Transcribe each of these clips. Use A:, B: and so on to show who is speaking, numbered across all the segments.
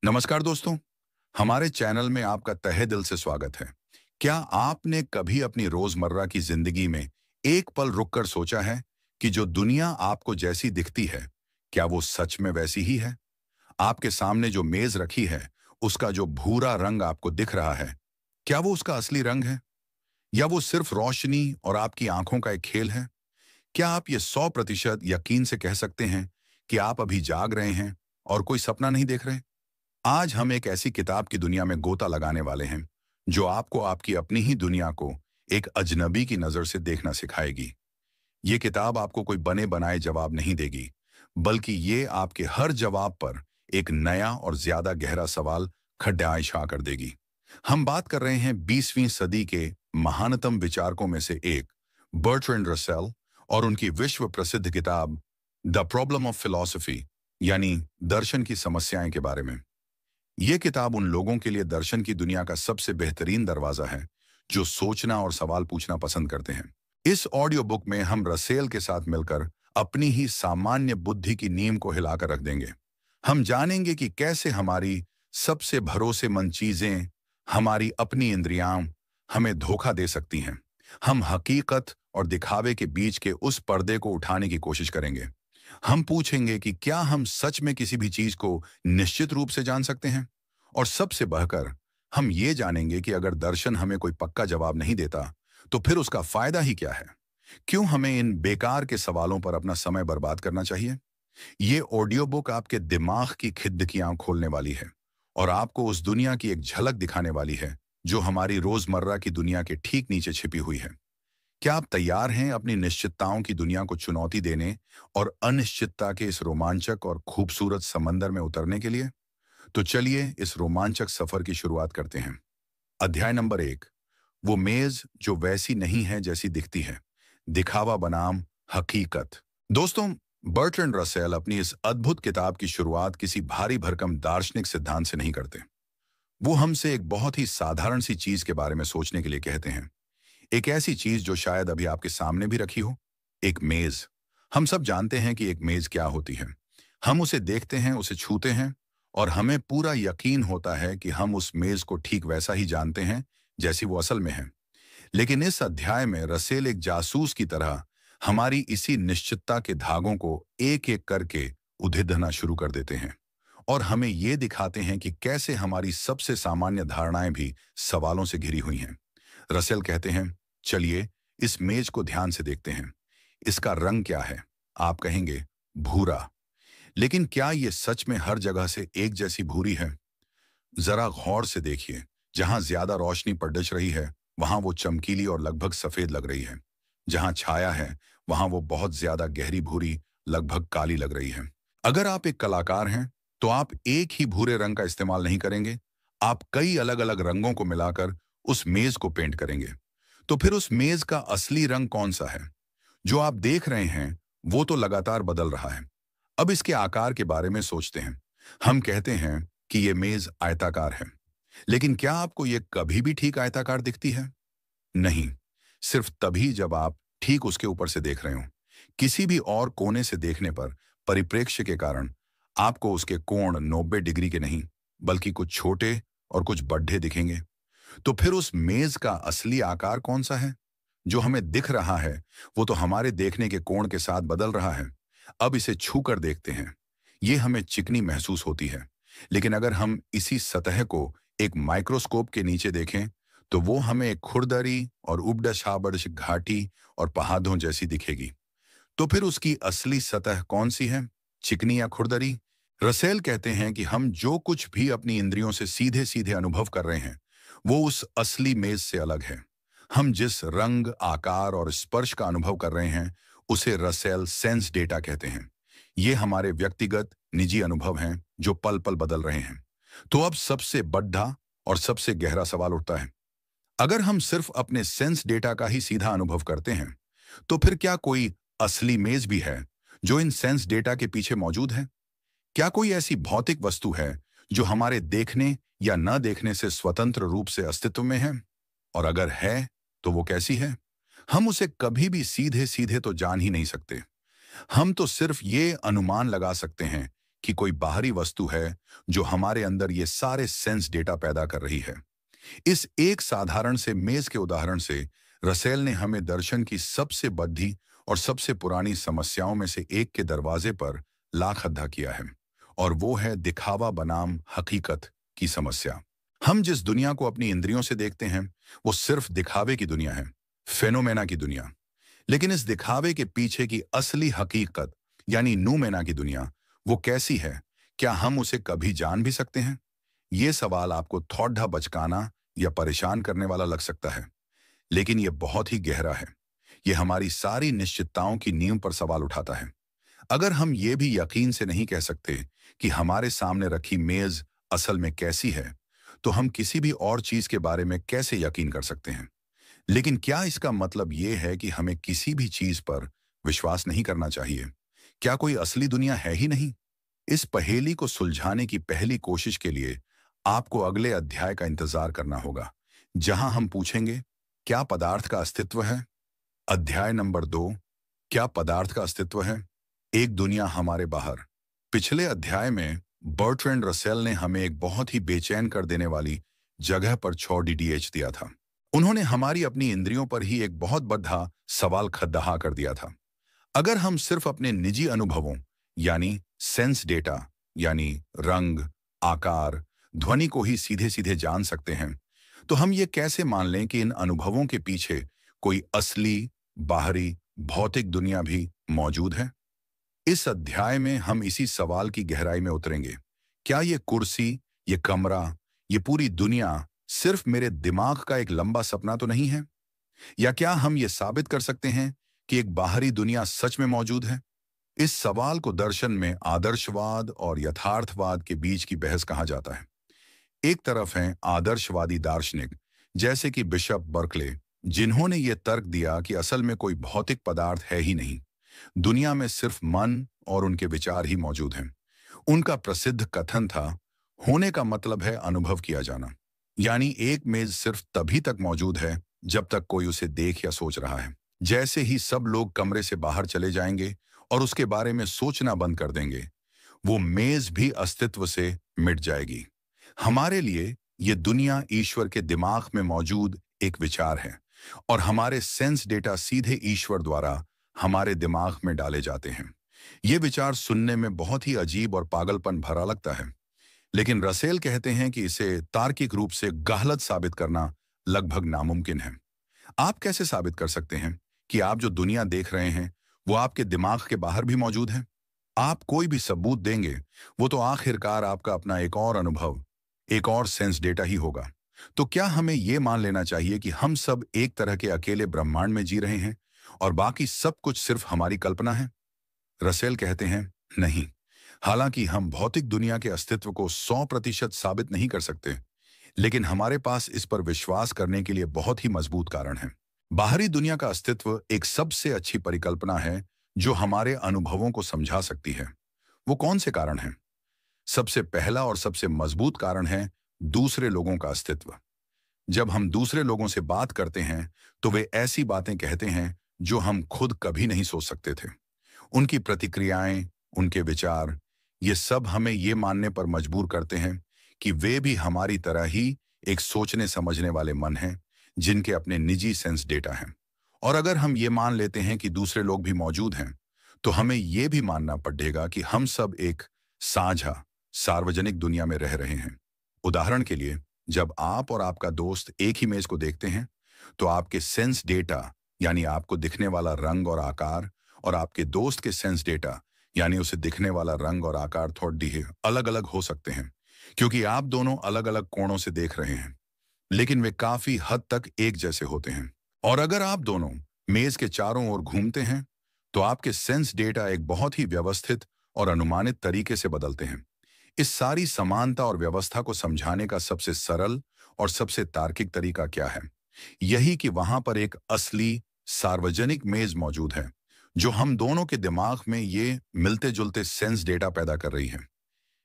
A: नमस्कार दोस्तों, हमारे चैनल में आपका तहे दिल से स्वागत है। क्या आपने कभी अपनी रोजमर्रा की जिंदगी में एक पल रुककर सोचा है कि जो दुनिया आपको जैसी दिखती है, क्या वो सच में वैसी ही है? आपके सामने जो मेज रखी है, उसका जो भूरा रंग आपको दिख रहा है, क्या वो उसका असली रंग है? या वो सिर्फ रोशनी और आपकी आंखों का एक खेल है? क्या आप ये 100% यकीन से कह सकते हैं कि आप अभी जाग रहे हैं और कोई सपना नहीं देख रहे? आज हम एक ऐसी किताब की दुनिया में गोता लगाने वाले हैं जो आपको आपकी अपनी ही दुनिया को एक अजनबी की नजर से देखना सिखाएगी। ये किताब आपको कोई बने बनाए जवाब नहीं देगी, बल्कि ये आपके हर जवाब पर एक नया और ज्यादा गहरा सवाल खड्डा इशा कर देगी। हम बात कर रहे हैं 20वीं सदी के महानतम विचारकों में से एक बर्ट्रैंड रसेल और उनकी विश्व प्रसिद्ध किताब द प्रॉब्लम ऑफ फिलॉसफी, यानी दर्शन की समस्याएं के बारे में। ये किताब उन लोगों के लिए दर्शन की दुनिया का सबसे बेहतरीन दरवाजा है जो सोचना और सवाल पूछना पसंद करते हैं। इस ऑडियो बुक में हम रसेल के साथ मिलकर अपनी ही सामान्य बुद्धि की नींव को हिलाकर रख देंगे। हम जानेंगे कि कैसे हमारी सबसे भरोसेमंद चीजें, हमारी अपनी इंद्रियां, हमें धोखा दे सकती हैं। हम हकीकत और दिखावे के बीच के उस पर्दे को उठाने की कोशिश करेंगे। हम पूछेंगे कि क्या हम सच में किसी भी चीज को निश्चित रूप से जान सकते हैं? और सबसे बढ़कर हम ये जानेंगे कि अगर दर्शन हमें कोई पक्का जवाब नहीं देता, तो फिर उसका फायदा ही क्या है? क्यों हमें इन बेकार के सवालों पर अपना समय बर्बाद करना चाहिए? ये ऑडियो बुक आपके दिमाग की खिड़कियां खोलने वाली है और आपको उस दुनिया की एक झलक दिखाने वाली है जो हमारी रोजमर्रा की दुनिया के ठीक नीचे छिपी हुई है। क्या आप तैयार हैं अपनी निश्चितताओं की दुनिया को चुनौती देने और अनिश्चितता के इस रोमांचक और खूबसूरत समंदर में उतरने के लिए? तो चलिए इस रोमांचक सफर की शुरुआत करते हैं। अध्याय नंबर 1, वो मेज जो वैसी नहीं है जैसी दिखती है, दिखावा बनाम हकीकत। दोस्तों, बर्ट्रैंड रसेल अपनी इस अद्भुत किताब की शुरुआत किसी भारी भरकम दार्शनिक सिद्धांत से नहीं करते। वो हमसे एक बहुत ही साधारण सी चीज के बारे में सोचने के लिए कहते हैं। एक ऐसी चीज जो शायद अभी आपके सामने भी रखी हो, एक मेज। हम सब जानते हैं कि एक मेज क्या होती है। हम उसे देखते हैं, उसे छूते हैं और हमें पूरा यकीन होता है कि हम उस मेज को ठीक वैसा ही जानते हैं जैसी वो असल में है। लेकिन इस अध्याय में रसेल एक जासूस की तरह हमारी इसी निश्चितता के धागों को एक एक करके उधेड़ना शुरू कर देते हैं और हमें ये दिखाते हैं कि कैसे हमारी सबसे सामान्य धारणाएं भी सवालों से घिरी हुई हैं। रसेल कहते हैं, चलिए इस मेज को ध्यान से देखते हैं। इसका रंग क्या है? आप कहेंगे, भूरा। लेकिन क्या ये सच में हर जगह से एक जैसी भूरी है? जरा गौर से देखिए। जहां ज्यादा रोशनी पड़च रही है, वहां वो चमकीली और लगभग सफेद लग रही है। जहां छाया है, वहां वो बहुत ज्यादा गहरी भूरी, लगभग काली लग रही है। अगर आप एक कलाकार हैं, तो आप एक ही भूरे रंग का इस्तेमाल नहीं करेंगे। आप कई अलग अलग रंगों को मिलाकर उस मेज को पेंट करेंगे। तो फिर उस मेज का असली रंग कौन सा है? जो आप देख रहे हैं, वो तो लगातार बदल रहा है। अब इसके आकार के बारे में सोचते हैं। हम कहते हैं कि ये मेज आयताकार है। लेकिन क्या आपको ये कभी भी ठीक आयताकार दिखती है? नहीं। सिर्फ तभी जब आप ठीक उसके ऊपर से देख रहे हो। किसी भी और कोने से देखने पर परिप्रेक्ष्य के कारण आपको उसके कोण 90 डिग्री के नहीं, बल्कि कुछ छोटे और कुछ बड्ढे दिखेंगे। तो फिर उस मेज का असली आकार कौन सा है? जो हमें दिख रहा है, वो तो हमारे देखने के कोण के साथ बदल रहा है। अब इसे छू कर देखते हैं। ये हमें चिकनी महसूस होती है। लेकिन अगर हम इसी सतह को एक माइक्रोस्कोप के नीचे देखें, तो वो हमें एक खुरदरी और उबड़-खाबड़ घाटी और पहाड़ों जैसी दिखेगी। तो फिर उसकी असली सतह कौन सी है? चिकनी या खुरदरी? रसेल कहते हैं कि हम जो कुछ भी अपनी इंद्रियों से सीधे सीधे अनुभव कर रहे हैं, वो उस असली मेज से अलग है। हम जिस रंग, आकार और स्पर्श का अनुभव कर रहे हैं, उसे रसेल सेंस डेटा कहते हैं। ये हमारे व्यक्तिगत निजी अनुभव हैं जो पल पल बदल रहे हैं। तो अब सबसे बड़ा और सबसे गहरा सवाल उठता है, अगर हम सिर्फ अपने सेंस डेटा का ही सीधा अनुभव करते हैं, तो फिर क्या कोई असली मेज भी है जो इन सेंस डेटा के पीछे मौजूद है? क्या कोई ऐसी भौतिक वस्तु है जो हमारे देखने या न देखने से स्वतंत्र रूप से अस्तित्व में है? और अगर है, तो वो कैसी है? हम उसे कभी भी सीधे सीधे तो जान ही नहीं सकते। हम तो सिर्फ ये अनुमान लगा सकते हैं कि कोई बाहरी वस्तु है जो हमारे अंदर ये सारे सेंस डेटा पैदा कर रही है। इस एक साधारण से मेज के उदाहरण से रसेल ने हमें दर्शन की सबसे बद्धी और सबसे पुरानी समस्याओं में से एक के दरवाजे पर ला खड़ा किया है, और वो है दिखावा बनाम हकीकत की समस्या। हम जिस दुनिया को अपनी इंद्रियों से देखते हैं वो सिर्फ दिखावे की दुनिया है, फेनोमेना की दुनिया। लेकिन इस दिखावे के पीछे की असली हकीकत यानी नूमेना की दुनिया, वो कैसी है? क्या हम उसे कभी जान भी सकते हैं? ये सवाल आपको थोड़ा बचकाना या परेशान करने वाला लग सकता है, लेकिन ये बहुत ही गहरा है। ये हमारी सारी निश्चितताओं की नींव पर सवाल उठाता है। अगर हम ये भी यकीन से नहीं कह सकते कि हमारे सामने रखी मेज असल में कैसी है, तो हम किसी भी और चीज के बारे में कैसे यकीन कर सकते हैं? लेकिन क्या इसका मतलब ये है कि हमें किसी भी चीज पर विश्वास नहीं करना चाहिए? क्या कोई असली दुनिया है ही नहीं? इस पहेली को सुलझाने की पहली कोशिश के लिए आपको अगले अध्याय का इंतजार करना होगा, जहां हम पूछेंगे, क्या पदार्थ का अस्तित्व है? अध्याय नंबर 2, क्या पदार्थ का अस्तित्व है? एक दुनिया हमारे बाहर। पिछले अध्याय में बर्ट्रैंड रसेल ने हमें एक बहुत ही बेचैन कर देने वाली जगह पर 6 डीडीएच दिया था। उन्होंने हमारी अपनी इंद्रियों पर ही एक बहुत बड़ा सवाल खड़ा कर दिया था। अगर हम सिर्फ अपने निजी अनुभवों यानी सेंस डेटा यानी रंग, आकार, ध्वनि को ही सीधे सीधे जान सकते हैं, तो हम ये कैसे मान लें कि इन अनुभवों के पीछे कोई असली, बाहरी, भौतिक दुनिया भी मौजूद है? इस अध्याय में हम इसी सवाल की गहराई में उतरेंगे। क्या ये कुर्सी, ये कमरा, ये पूरी दुनिया सिर्फ मेरे दिमाग का एक लंबा सपना तो नहीं है? या क्या हम ये साबित कर सकते हैं कि एक बाहरी दुनिया सच में मौजूद है? इस सवाल को दर्शन में आदर्शवाद और यथार्थवाद के बीच की बहस कहा जाता है। एक तरफ हैं आदर्शवादी दार्शनिक जैसे कि बिशप बर्कले, जिन्होंने ये तर्क दिया कि असल में कोई भौतिक पदार्थ है ही नहीं, दुनिया में सिर्फ मन और उनके विचार ही मौजूद हैं। उनका प्रसिद्ध कथन था, होने का मतलब है अनुभव किया जाना। यानी एक मेज सिर्फ तभी तक मौजूद है जब तक कोई उसे देख या सोच रहा है। जैसे ही सब लोग कमरे से बाहर चले जाएंगे और उसके बारे में सोचना बंद कर देंगे, वो मेज भी अस्तित्व से मिट जाएगी। हमारे लिए ये दुनिया ईश्वर के दिमाग में मौजूद एक विचार है, और हमारे सेंस डेटा सीधे ईश्वर द्वारा हमारे दिमाग में डाले जाते हैं। ये विचार सुनने में बहुत ही अजीब और पागलपन भरा लगता है, लेकिन रसेल कहते हैं कि इसे तार्किक रूप से गलत साबित करना लगभग नामुमकिन है। आप कैसे साबित कर सकते हैं कि आप जो दुनिया देख रहे हैं वो आपके दिमाग के बाहर भी मौजूद है? आप कोई भी सबूत देंगे, वो तो आखिरकार आपका अपना एक और अनुभव, एक और सेंस डेटा ही होगा। तो क्या हमें ये मान लेना चाहिए कि हम सब एक तरह के अकेले ब्रह्मांड में जी रहे हैं और बाकी सब कुछ सिर्फ हमारी कल्पना है? रसेल कहते हैं, नहीं। हालांकि हम भौतिक दुनिया के अस्तित्व को 100% साबित नहीं कर सकते, लेकिन हमारे पास इस पर विश्वास करने के लिए बहुत ही मजबूत कारण है। बाहरी दुनिया का अस्तित्व एक सबसे अच्छी परिकल्पना है जो हमारे अनुभवों को समझा सकती है। वो कौन से कारण हैं? सबसे पहला और सबसे मजबूत कारण है दूसरे लोगों का अस्तित्व। जब हम दूसरे लोगों से बात करते हैं तो वे ऐसी बातें कहते हैं जो हम खुद कभी नहीं सोच सकते थे। उनकी प्रतिक्रियाएं, उनके विचार, ये सब हमें ये मानने पर मजबूर करते हैं कि वे भी हमारी तरह ही एक सोचने समझने वाले मन हैं जिनके अपने निजी सेंस डेटा हैं। और अगर हम ये मान लेते हैं कि दूसरे लोग भी मौजूद हैं, तो हमें ये भी मानना पड़ेगा कि हम सब एक साझा, सार्वजनिक दुनिया में रह रहे हैं। उदाहरण के लिए, जब आप और आपका दोस्त एक ही मेज को देखते हैं, तो आपके सेंस डेटा यानी आपको दिखने वाला रंग और आकार और आपके दोस्त के सेंस डेटा यानी उसे दिखने वाला रंग और आकार थोड़ी ही अलग अलग हो सकते हैं, क्योंकि आप दोनों अलग अलग कोणों से देख रहे हैं, लेकिन वे काफी हद तक एक जैसे होते हैं। और अगर आप दोनों मेज के चारों ओर घूमते हैं, तो आपके सेंस डेटा एक बहुत ही व्यवस्थित और अनुमानित तरीके से बदलते हैं। इस सारी समानता और व्यवस्था को समझाने का सबसे सरल और सबसे तार्किक तरीका क्या है? यही कि वहां पर एक असली सार्वजनिक मेज मौजूद है जो हम दोनों के दिमाग में ये मिलते जुलते सेंस डेटा पैदा कर रही है।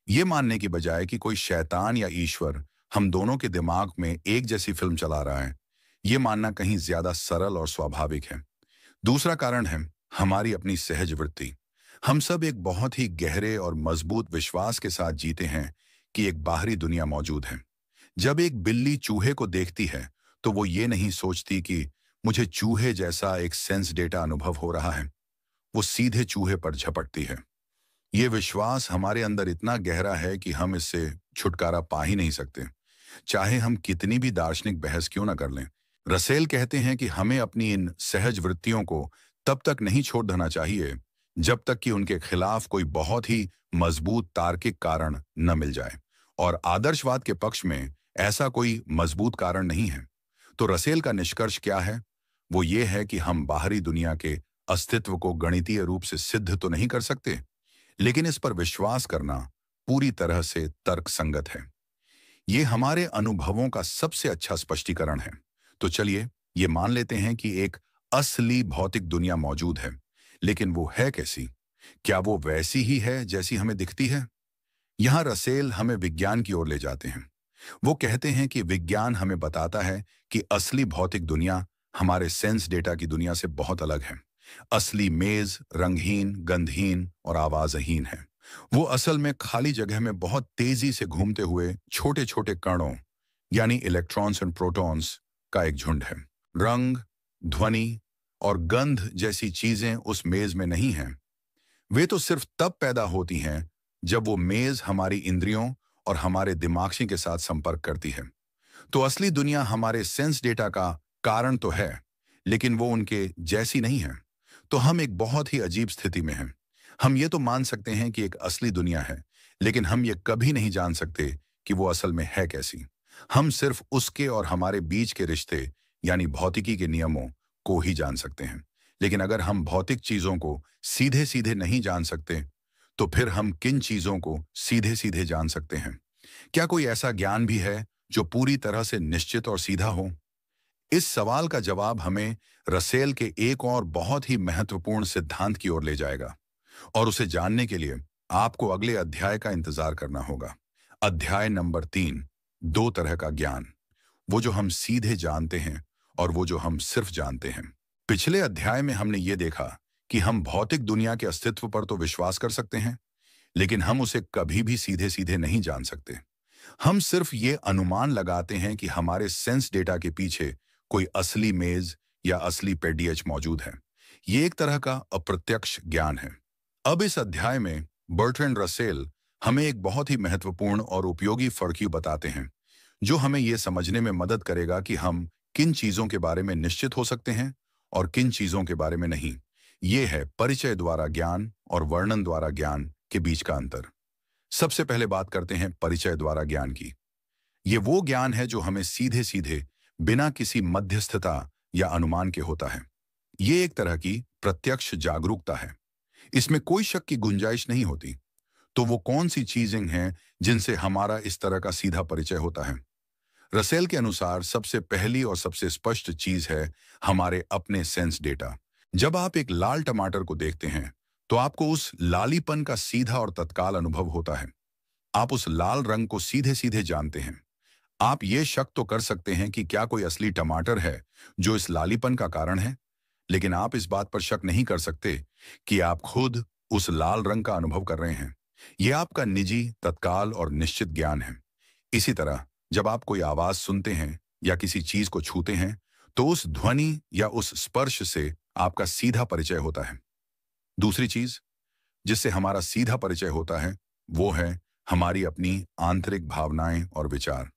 A: ये मानने की बजाय कि कोई शैतान या ईश्वर हम दोनों के दिमाग में एक जैसी फिल्म चला रहा है, ये मानना कहीं ज्यादा सरल और स्वाभाविक है। दूसरा कारण है हमारी अपनी सहज वृत्ति। हम सब एक बहुत ही गहरे और मजबूत विश्वास के साथ जीते हैं कि एक बाहरी दुनिया मौजूद है। जब एक बिल्ली चूहे को देखती है, तो वो ये नहीं सोचती कि मुझे चूहे जैसा एक सेंस डेटा अनुभव हो रहा है। वो सीधे चूहे पर झपटती है। ये विश्वास हमारे अंदर इतना गहरा है कि हम इससे छुटकारा पा ही नहीं सकते, चाहे हम कितनी भी दार्शनिक बहस क्यों ना कर लें। रसेल कहते हैं कि हमें अपनी इन सहज वृत्तियों को तब तक नहीं छोड़ देना चाहिए जब तक कि उनके खिलाफ कोई बहुत ही मजबूत तार्किक कारण न मिल जाए, और आदर्शवाद के पक्ष में ऐसा कोई मजबूत कारण नहीं है। तो रसेल का निष्कर्ष क्या है? वो ये है कि हम बाहरी दुनिया के अस्तित्व को गणितीय रूप से सिद्ध तो नहीं कर सकते, लेकिन इस पर विश्वास करना पूरी तरह से तर्कसंगत है। ये हमारे अनुभवों का सबसे अच्छा स्पष्टीकरण है। तो चलिए ये मान लेते हैं कि एक असली भौतिक दुनिया मौजूद है, लेकिन वो है कैसी? क्या वो वैसी ही है जैसी हमें दिखती है? यहाँ रसेल हमें विज्ञान की ओर ले जाते हैं। वो कहते हैं कि विज्ञान हमें बताता है कि असली भौतिक दुनिया हमारे सेंस डेटा की दुनिया से बहुत अलग है। असली मेज रंगहीन, गंधहीन और आवाजहीन है। वो असल में खाली जगह में बहुत तेजी से घूमते हुए छोटे छोटे कणों, यानी इलेक्ट्रॉन्स एंड प्रोटॉन्स का एक झुंड है। रंग, ध्वनि और गंध जैसी चीजें उस मेज में नहीं हैं। वे तो सिर्फ तब पैदा होती हैं जब वो मेज हमारी इंद्रियों और हमारे दिमागी के साथ संपर्क करती है। तो असली दुनिया हमारे सेंस डेटा का कारण तो है, लेकिन वो उनके जैसी नहीं है। तो हम एक बहुत ही अजीब स्थिति में हैं। हम ये तो मान सकते हैं कि एक असली दुनिया है, लेकिन हम ये कभी नहीं जान सकते कि वो असल में है कैसी। हम सिर्फ उसके और हमारे बीच के रिश्ते, यानी भौतिकी के नियमों को ही जान सकते हैं। लेकिन अगर हम भौतिक चीजों को सीधे सीधे नहीं जान सकते, तो फिर हम किन चीजों को सीधे सीधे जान सकते हैं? क्या कोई ऐसा ज्ञान भी है जो पूरी तरह से निश्चित और सीधा हो? इस सवाल का जवाब हमें रसेल के एक और बहुत ही महत्वपूर्ण सिद्धांत की ओर ले जाएगा, और उसे जानने के लिए आपको अगले अध्याय का इंतजार करना होगा। अध्याय नंबर 3, दो तरह का ज्ञान। वो जो हम सीधे जानते हैं और वो जो हम सिर्फ जानते हैं। पिछले अध्याय में हमने ये देखा कि हम भौतिक दुनिया के अस्तित्व पर तो विश्वास कर सकते हैं, लेकिन हम उसे कभी भी सीधे सीधे नहीं जान सकते। हम सिर्फ ये अनुमान लगाते हैं कि हमारे सेंस डेटा के पीछे कोई असली मेज या असली पेडीएच मौजूद है। ये एक तरह का अप्रत्यक्ष ज्ञान है। अब इस अध्याय में बर्ट्रैंड रसेल हमें एक बहुत ही महत्वपूर्ण और उपयोगी फर्क बताते हैं, जो हमें यह समझने में मदद करेगा कि हम किन चीजों के बारे में निश्चित हो सकते हैं और किन चीजों के बारे में नहीं। ये है परिचय द्वारा ज्ञान और वर्णन द्वारा ज्ञान के बीच का अंतर। सबसे पहले बात करते हैं परिचय द्वारा ज्ञान की। ये वो ज्ञान है जो हमें सीधे सीधे बिना किसी मध्यस्थता या अनुमान के होता है। ये एक तरह की प्रत्यक्ष जागरूकता है। इसमें कोई शक की गुंजाइश नहीं होती। तो वो कौन सी चीजें हैं जिनसे हमारा इस तरह का सीधा परिचय होता है? रसेल के अनुसार सबसे पहली और सबसे स्पष्ट चीज है हमारे अपने सेंस डेटा। जब आप एक लाल टमाटर को देखते हैं, तो आपको उस लालीपन का सीधा और तत्काल अनुभव होता है। आप उस लाल रंग को सीधे सीधे जानते हैं। आप ये शक तो कर सकते हैं कि क्या कोई असली टमाटर है जो इस लालीपन का कारण है, लेकिन आप इस बात पर शक नहीं कर सकते कि आप खुद उस लाल रंग का अनुभव कर रहे हैं। यह आपका निजी, तत्काल और निश्चित ज्ञान है। इसी तरह जब आप कोई आवाज सुनते हैं या किसी चीज को छूते हैं, तो उस ध्वनि या उस स्पर्श से आपका सीधा परिचय होता है। दूसरी चीज जिससे हमारा सीधा परिचय होता है, वो है हमारी अपनी आंतरिक भावनाएं और विचार।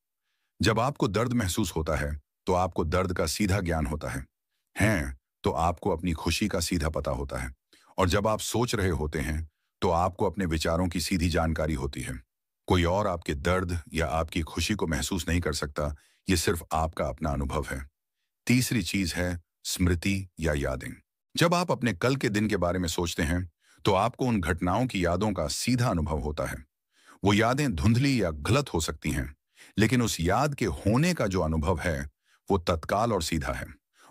A: जब आपको दर्द महसूस होता है, तो आपको दर्द का सीधा ज्ञान होता है। तो आपको अपनी खुशी का सीधा पता होता है। और जब आप सोच रहे होते हैं, तो आपको अपने विचारों की सीधी जानकारी होती है। कोई और आपके दर्द या आपकी खुशी को महसूस नहीं कर सकता, ये सिर्फ आपका अपना अनुभव है। तीसरी चीज है स्मृति या यादें। जब आप अपने कल के दिन के बारे में सोचते हैं, तो आपको उन घटनाओं की यादों का सीधा अनुभव होता है। वो यादें धुंधली या गलत हो सकती हैं, लेकिन उस याद के होने का जो अनुभव है, वो तत्काल और सीधा है।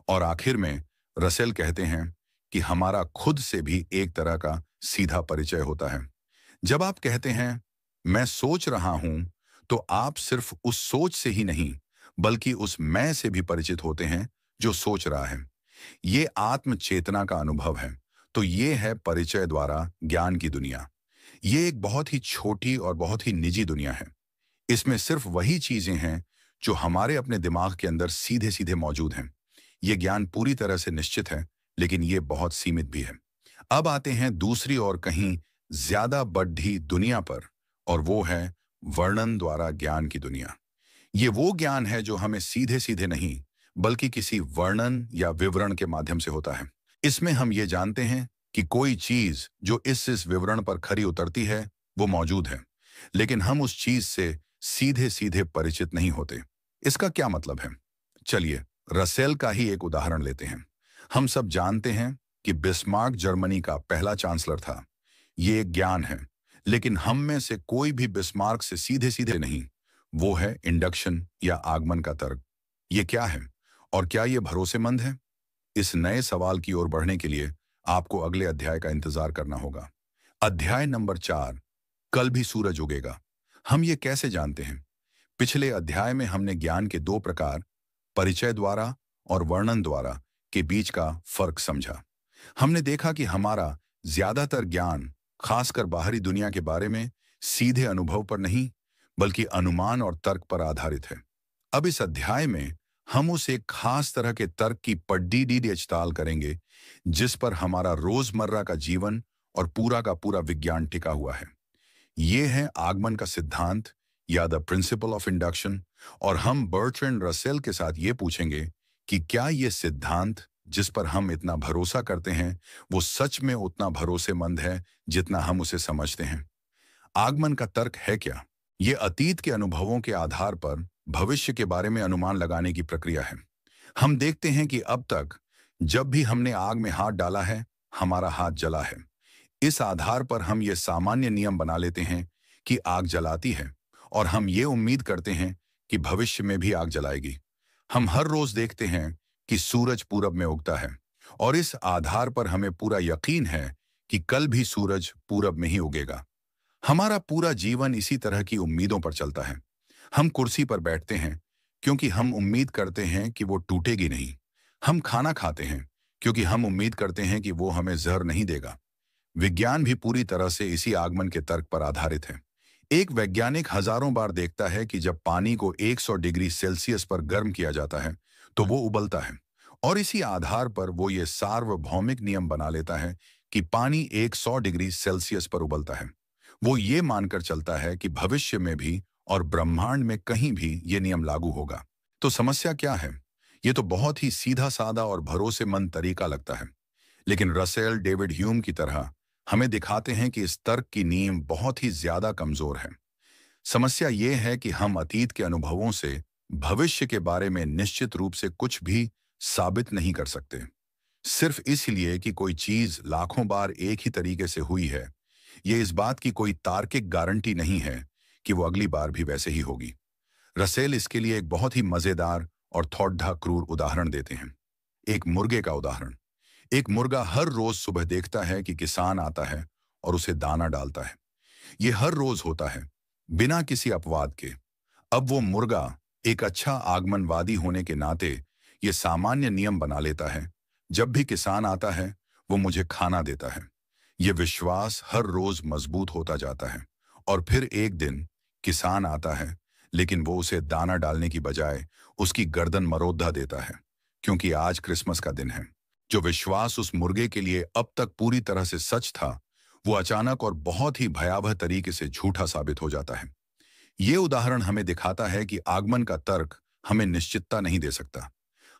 A: और आखिर में रसेल कहते हैं कि हमारा खुद से भी एक तरह का सीधा परिचय होता है। जब आप कहते हैं मैं सोच रहा हूं, तो आप सिर्फ उस सोच से ही नहीं, बल्कि उस मैं से भी परिचित होते हैं जो सोच रहा है। ये आत्म चेतना का अनुभव है। तो ये है परिचय द्वारा ज्ञान की दुनिया। ये एक बहुत ही छोटी और बहुत ही निजी दुनिया है। इसमें सिर्फ वही चीजें हैं जो हमारे अपने दिमाग के अंदर सीधे सीधे मौजूद हैं। ये ज्ञान पूरी तरह से निश्चित है, लेकिन ये बहुत सीमित भी है। अब आते हैं दूसरी और कहीं ज्यादा बड़ी दुनिया पर, और वो है वर्णन द्वारा ज्ञान की दुनिया। ये वो ज्ञान है जो हमें सीधे सीधे नहीं, बल्कि किसी वर्णन या विवरण के माध्यम से होता है। इसमें हम ये जानते हैं कि कोई चीज जो इस विवरण पर खरी उतरती है वो मौजूद है, लेकिन हम उस चीज से सीधे सीधे परिचित नहीं होते। इसका क्या मतलब है? चलिए रसेल का ही एक उदाहरण लेते हैं। हम सब जानते हैं कि बिस्मार्क जर्मनी का पहला चांसलर था। ये एक ज्ञान है, लेकिन हम में से कोई भी बिस्मार्क से सीधे सीधे नहीं। वो है इंडक्शन या आगमन का तर्क। ये क्या है और क्या ये भरोसेमंद है? इस नए सवाल की ओर बढ़ने के लिए आपको अगले अध्याय का इंतजार करना होगा। अध्याय नंबर 4, कल भी सूरज उगेगा। हम ये कैसे जानते हैं? पिछले अध्याय में हमने ज्ञान के दो प्रकार, परिचय द्वारा और वर्णन द्वारा, के बीच का फर्क समझा। हमने देखा कि हमारा ज्यादातर ज्ञान, खासकर बाहरी दुनिया के बारे में, सीधे अनुभव पर नहीं, बल्कि अनुमान और तर्क पर आधारित है। अब इस अध्याय में हम उस एक खास तरह के तर्क की पड्डी ताल करेंगे जिस पर हमारा रोजमर्रा का जीवन और पूरा का पूरा विज्ञान टिका हुआ है। ये है आगमन का सिद्धांत या द प्रिंसिपल ऑफ इंडक्शन। और हम बर्ट्रैंड रसेल के साथ ये पूछेंगे कि क्या ये सिद्धांत जिस पर हम इतना भरोसा करते हैं वो सच में उतना भरोसेमंद है जितना हम उसे समझते हैं। आगमन का तर्क है क्या? ये अतीत के अनुभवों के आधार पर भविष्य के बारे में अनुमान लगाने की प्रक्रिया है। हम देखते हैं कि अब तक जब भी हमने आग में हाथ डाला है, हमारा हाथ जला है। इस आधार पर हम ये सामान्य नियम बना लेते हैं कि आग जलाती है, और हम ये उम्मीद करते हैं कि भविष्य में भी आग जलाएगी। हम हर रोज देखते हैं कि सूरज पूरब में उगता है, और इस आधार पर हमें पूरा यकीन है कि कल भी सूरज पूरब में ही उगेगा। हमारा पूरा जीवन इसी तरह की उम्मीदों पर चलता है। हम कुर्सी पर बैठते हैं क्योंकि हम उम्मीद करते हैं कि वो टूटेगी नहीं। हम खाना खाते हैं क्योंकि हम उम्मीद करते हैं कि वो हमें जहर नहीं देगा। विज्ञान भी पूरी तरह से इसी आगमन के तर्क पर आधारित है। एक वैज्ञानिक हजारों बार देखता है कि जब पानी को 100 डिग्री सेल्सियस पर गर्म किया जाता है तो वो उबलता है, और इसी आधार पर वो ये सार्वभौमिक नियम बना लेता है कि पानी 100 डिग्री सेल्सियस पर उबलता है। वो ये मानकर चलता है कि भविष्य में भी और ब्रह्मांड में कहीं भी ये नियम लागू होगा। तो समस्या क्या है? ये तो बहुत ही सीधा साधा और भरोसेमंद तरीका लगता है, लेकिन रसेल डेविड ह्यूम की तरह हमें दिखाते हैं कि इस तर्क की नींव बहुत ही ज्यादा कमजोर है। समस्या ये है कि हम अतीत के अनुभवों से भविष्य के बारे में निश्चित रूप से कुछ भी साबित नहीं कर सकते। सिर्फ इसलिए कि कोई चीज लाखों बार एक ही तरीके से हुई है, ये इस बात की कोई तार्किक गारंटी नहीं है कि वो अगली बार भी वैसे ही होगी। रसेल इसके लिए एक बहुत ही मजेदार और थोड़ा क्रूर उदाहरण देते हैं। एक मुर्गे का उदाहरण। एक मुर्गा हर रोज सुबह देखता है कि किसान आता है और उसे दाना डालता है। ये हर रोज होता है, बिना किसी अपवाद के। अब वो मुर्गा एक अच्छा आगमनवादी होने के नाते ये सामान्य नियम बना लेता है, जब भी किसान आता है वो मुझे खाना देता है। ये विश्वास हर रोज मजबूत होता जाता है, और फिर एक दिन किसान आता है, लेकिन वो उसे दाना डालने की बजाय उसकी गर्दन मरोद्धा देता है, क्योंकि आज क्रिसमस का दिन है। जो विश्वास उस मुर्गे के लिए अब तक पूरी तरह से सच था, वो अचानक और बहुत ही भयावह तरीके से झूठा साबित हो जाता है। ये उदाहरण हमें दिखाता है कि आगमन का तर्क हमें निश्चितता नहीं दे सकता।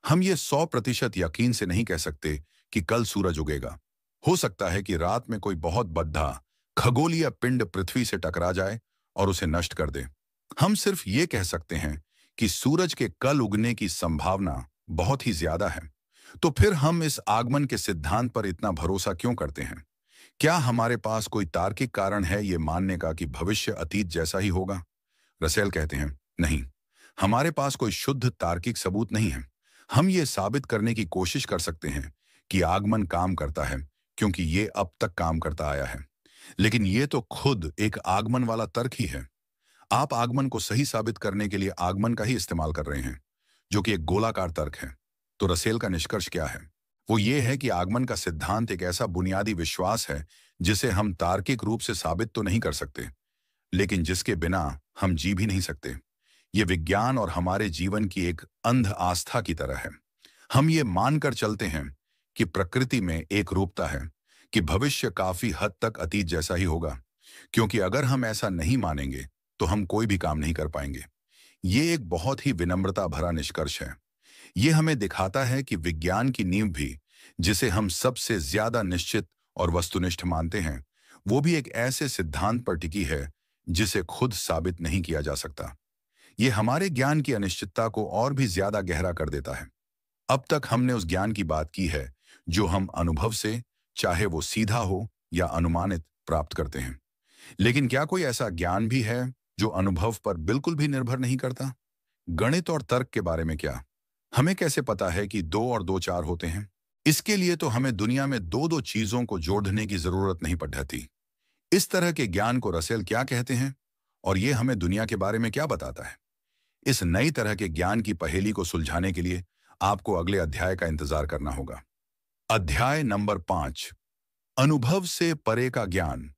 A: हम ये 100% यकीन से नहीं कह सकते कि कल सूरज उगेगा। हो सकता है कि रात में कोई बहुत बड़ा खगोलीय पिंड पृथ्वी से टकरा जाए और उसे नष्ट कर दे। हम सिर्फ ये कह सकते हैं कि सूरज के कल उगने की संभावना बहुत ही ज्यादा है। तो फिर हम इस आगमन के सिद्धांत पर इतना भरोसा क्यों करते हैं? क्या हमारे पास कोई तार्किक कारण है ये मानने का कि भविष्य अतीत जैसा ही होगा? रसेल कहते हैं, नहीं, हमारे पास कोई शुद्ध तार्किक सबूत नहीं है। हम ये साबित करने की कोशिश कर सकते हैं कि आगमन काम करता है क्योंकि ये अब तक काम करता आया है, लेकिन ये तो खुद एक आगमन वाला तर्क ही है। आप आगमन को सही साबित करने के लिए आगमन का ही इस्तेमाल कर रहे हैं, जो कि एक गोलाकार तर्क है। तो रसेल का निष्कर्ष क्या है? वो ये है कि आगमन का सिद्धांत एक ऐसा बुनियादी विश्वास है जिसे हम तार्किक रूप से साबित तो नहीं कर सकते, लेकिन जिसके बिना हम जी भी नहीं सकते। ये विज्ञान और हमारे जीवन की एक अंध आस्था की तरह है। हम ये मानकर चलते हैं कि प्रकृति में एक रूपता है, कि भविष्य काफी हद तक अतीत जैसा ही होगा, क्योंकि अगर हम ऐसा नहीं मानेंगे तो हम कोई भी काम नहीं कर पाएंगे। ये एक बहुत ही विनम्रता भरा निष्कर्ष है। ये हमें दिखाता है कि विज्ञान की नींव भी, जिसे हम सबसे ज्यादा निश्चित और वस्तुनिष्ठ मानते हैं, वो भी एक ऐसे सिद्धांत पर टिकी है जिसे खुद साबित नहीं किया जा सकता। ये हमारे ज्ञान की अनिश्चितता को और भी ज्यादा गहरा कर देता है। अब तक हमने उस ज्ञान की बात की है जो हम अनुभव से, चाहे वो सीधा हो या अनुमानित, प्राप्त करते हैं। लेकिन क्या कोई ऐसा ज्ञान भी है जो अनुभव पर बिल्कुल भी निर्भर नहीं करता? गणित और तर्क के बारे में क्या? हमें कैसे पता है कि 2 और 2 4 होते हैं? इसके लिए तो हमें दुनिया में दो दो चीजों को जोड़ने की जरूरत नहीं पड़ती। इस तरह के ज्ञान को रसेल क्या कहते हैं, और ये हमें दुनिया के बारे में क्या बताता है? इस नई तरह के ज्ञान की पहेली को सुलझाने के लिए आपको अगले अध्याय का इंतजार करना होगा। अध्याय नंबर 5, अनुभव से परे का ज्ञान।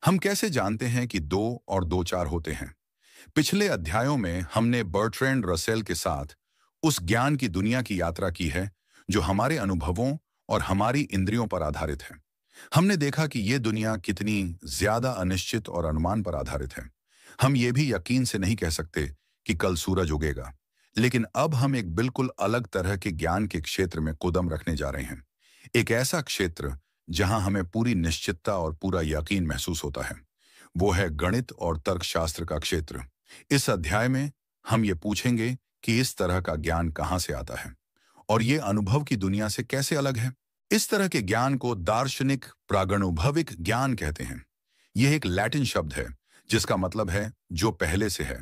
A: हम कैसे जानते हैं कि 2 और 2 4 होते हैं? पिछले अध्यायों में हमने बर्ट्रैंड रसेल के साथ उस ज्ञान की दुनिया की यात्रा की है जो हमारे अनुभवों और हमारी इंद्रियों पर आधारित है। हमने देखा कि ये दुनिया कितनी ज्यादा अनिश्चित और अनुमान पर आधारित है। हम ये भी यकीन से नहीं कह सकते कि कल सूरज उगेगा। लेकिन अब हम एक बिल्कुल अलग तरह के ज्ञान के क्षेत्र में कदम रखने जा रहे हैं। एक ऐसा क्षेत्र जहां हमें पूरी निश्चितता और पूरा यकीन महसूस होता है। वो है गणित और तर्कशास्त्र का क्षेत्र। इस अध्याय में हम ये पूछेंगे कि इस तरह का ज्ञान कहाँ से आता है और ये अनुभव की दुनिया से कैसे अलग है। इस तरह के ज्ञान को दार्शनिक प्रागणुभविक ज्ञान कहते हैं। यह एक लैटिन शब्द है जिसका मतलब है जो पहले से है।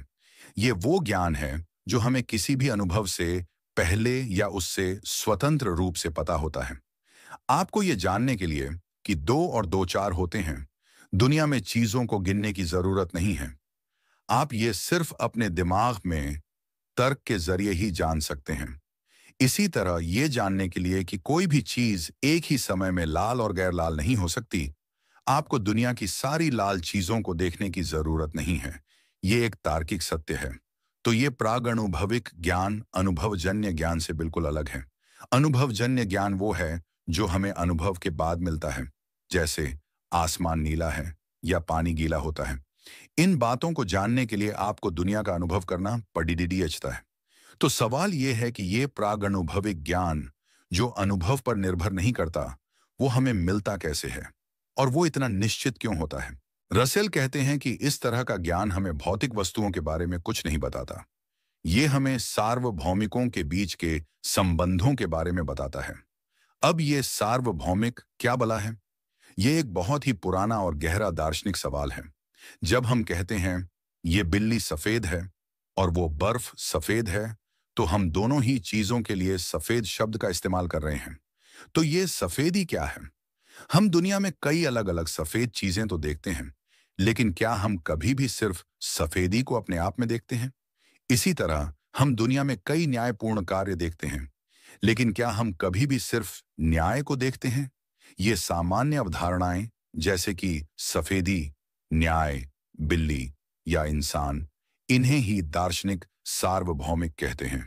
A: ये वो ज्ञान है जो हमें किसी भी अनुभव से पहले या उससे स्वतंत्र रूप से पता होता है। आपको ये जानने के लिए कि 2 और 2 4 होते हैं, दुनिया में चीजों को गिनने की जरूरत नहीं है। आप ये सिर्फ अपने दिमाग में तर्क के जरिए ही जान सकते हैं। इसी तरह ये जानने के लिए कि कोई भी चीज एक ही समय में लाल और गैर लाल नहीं हो सकती, आपको दुनिया की सारी लाल चीजों को देखने की जरूरत नहीं है। ये एक तार्किक सत्य है। तो ये प्रागणुभविक ज्ञान अनुभवजन्य ज्ञान से बिल्कुल अलग है। अनुभवजन्य ज्ञान वो है जो हमें अनुभव के बाद मिलता है, जैसे आसमान नीला है या पानी गीला होता है। इन बातों को जानने के लिए आपको दुनिया का अनुभव करना पड़ता है। तो सवाल यह है कि ये प्रागणुभविक ज्ञान जो अनुभव पर निर्भर नहीं करता, वो हमें मिलता कैसे है और वो इतना निश्चित क्यों होता है? रसेल कहते हैं कि इस तरह का ज्ञान हमें भौतिक वस्तुओं के बारे में कुछ नहीं बताता। ये हमें सार्वभौमिकों के बीच के संबंधों के बारे में बताता है। अब ये सार्वभौमिक क्या भला है? ये एक बहुत ही पुराना और गहरा दार्शनिक सवाल है। जब हम कहते हैं ये बिल्ली सफेद है और वो बर्फ सफेद है, तो हम दोनों ही चीजों के लिए सफेद शब्द का इस्तेमाल कर रहे हैं। तो ये सफेदी क्या है? हम दुनिया में कई अलग अलग सफेद चीजें तो देखते हैं, लेकिन क्या हम कभी भी सिर्फ सफेदी को अपने आप में देखते हैं? इसी तरह हम दुनिया में कई न्यायपूर्ण कार्य देखते हैं, लेकिन क्या हम कभी भी सिर्फ न्याय को देखते हैं? ये सामान्य अवधारणाएं जैसे कि सफेदी, न्याय, बिल्ली या इंसान, इन्हें ही दार्शनिक सार्वभौमिक कहते हैं।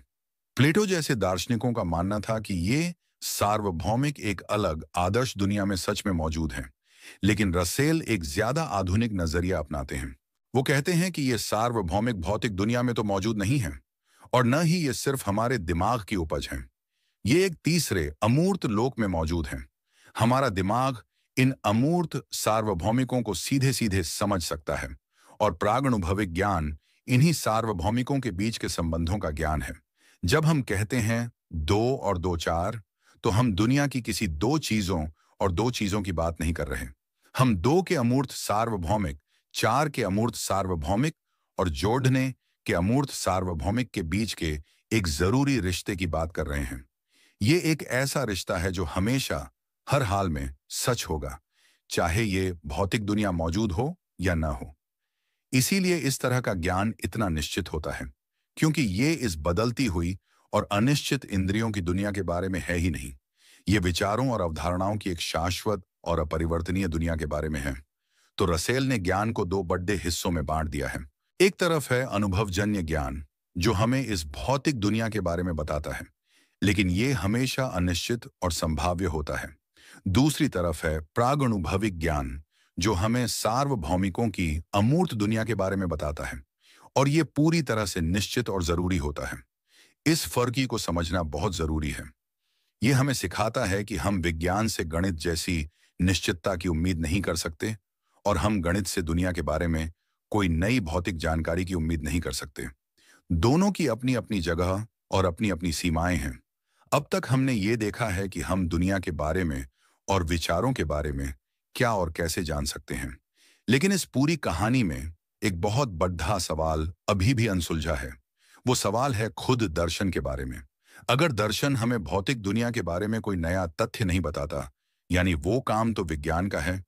A: प्लेटो जैसे दार्शनिकों का मानना था कि ये सार्वभौमिक एक अलग आदर्श दुनिया में सच में मौजूद हैं, लेकिन रसेल एक ज्यादा आधुनिक नजरिया अपनाते हैं। वो कहते हैं कि ये सार्वभौमिक भौतिक दुनिया में तो मौजूद नहीं है, और न ही ये सिर्फ हमारे दिमाग की उपज है। ये एक तीसरे अमूर्त लोक में मौजूद है। हमारा दिमाग इन अमूर्त सार्वभौमिकों को सीधे सीधे समझ सकता है, और प्रागणुभविक ज्ञान इन्हीं सार्वभौमिकों के बीच के संबंधों का ज्ञान है। जब हम कहते हैं 2 और 2 4, तो हम दुनिया की किसी दो चीजों और दो चीजों की बात नहीं कर रहे। हम 2 के अमूर्त सार्वभौमिक, 4 के अमूर्त सार्वभौमिक और जोड़ने के अमूर्त सार्वभौमिक के बीच के एक जरूरी रिश्ते की बात कर रहे हैं। ये एक ऐसा रिश्ता है जो हमेशा, हर हाल में सच होगा, चाहे ये भौतिक दुनिया मौजूद हो या ना हो। इसीलिए इस तरह का ज्ञान इतना निश्चित होता है, क्योंकि ये इस बदलती हुई और अनिश्चित इंद्रियों की दुनिया के बारे में है ही नहीं। ये विचारों और अवधारणाओं की एक शाश्वत और अपरिवर्तनीय दुनिया के बारे में है। तो रसेल ने ज्ञान को दो बड़े हिस्सों में बांट दिया है। एक तरफ है अनुभवजन्य ज्ञान, जो हमें इस भौतिक दुनिया के बारे में बताता है, लेकिन ये हमेशा अनिश्चित और संभाव्य होता है। दूसरी तरफ है प्रागअनुभविक ज्ञान, जो हमें सार्वभौमिकों की अमूर्त दुनिया के बारे में बताता है, और ये पूरी तरह से निश्चित और जरूरी होता है। इस फर्क को समझना बहुत जरूरी है। ये हमें सिखाता है कि हम विज्ञान से गणित जैसी निश्चितता की उम्मीद नहीं कर सकते, और हम गणित से दुनिया के बारे में कोई नई भौतिक जानकारी की उम्मीद नहीं कर सकते। दोनों की अपनी अपनी जगह और अपनी अपनी सीमाएं हैं। अब तक हमने ये देखा है कि हम दुनिया के बारे में और विचारों के बारे में क्या और कैसे जान सकते हैं, लेकिन इस पूरी कहानी में एक बहुत बड़ा सवाल अभी भी अनसुलझा है। वो सवाल है खुद दर्शन के बारे में। अगर दर्शन हमें भौतिक दुनिया के बारे में कोई नया तथ्य नहीं बताता, यानी वो काम तो विज्ञान का है,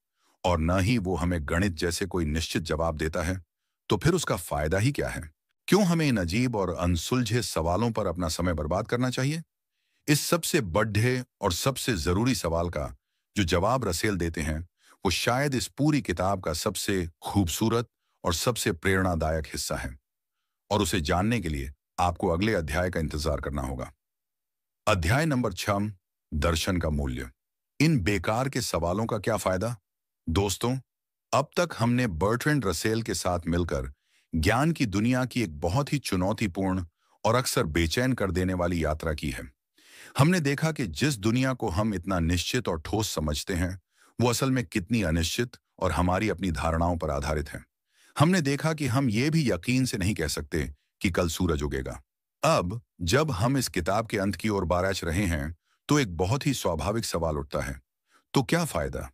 A: और न ही वो हमें गणित जैसे कोई निश्चित जवाब देता है, तो फिर उसका फायदा ही क्या है? क्यों हमें इन अजीब और अनसुलझे सवालों पर अपना समय बर्बाद करना चाहिए? इस सबसे बड़े और सबसे जरूरी सवाल का जो जवाब रसेल देते हैं, वो शायद इस पूरी किताब का सबसे खूबसूरत और सबसे प्रेरणादायक हिस्सा है, और उसे जानने के लिए आपको अगले अध्याय का इंतजार करना होगा। अध्याय नंबर 6, दर्शन का मूल्य। इन बेकार के सवालों का क्या फायदा? दोस्तों, अब तक हमने बर्ट्रैंड रसेल के साथ मिलकर ज्ञान की दुनिया की एक बहुत ही चुनौतीपूर्ण और अक्सर बेचैन कर देने वाली यात्रा की है। हमने देखा कि जिस दुनिया को हम इतना निश्चित और ठोस समझते हैं, वो असल में कितनी अनिश्चित और हमारी अपनी धारणाओं पर आधारित है। हमने देखा कि हम ये भी यकीन से नहीं कह सकते कि कल सूरज उगेगा। अब जब हम इस किताब के अंत की ओर बाराच रहे हैं, तो एक बहुत ही स्वाभाविक सवाल उठता है, तो क्या फायदा?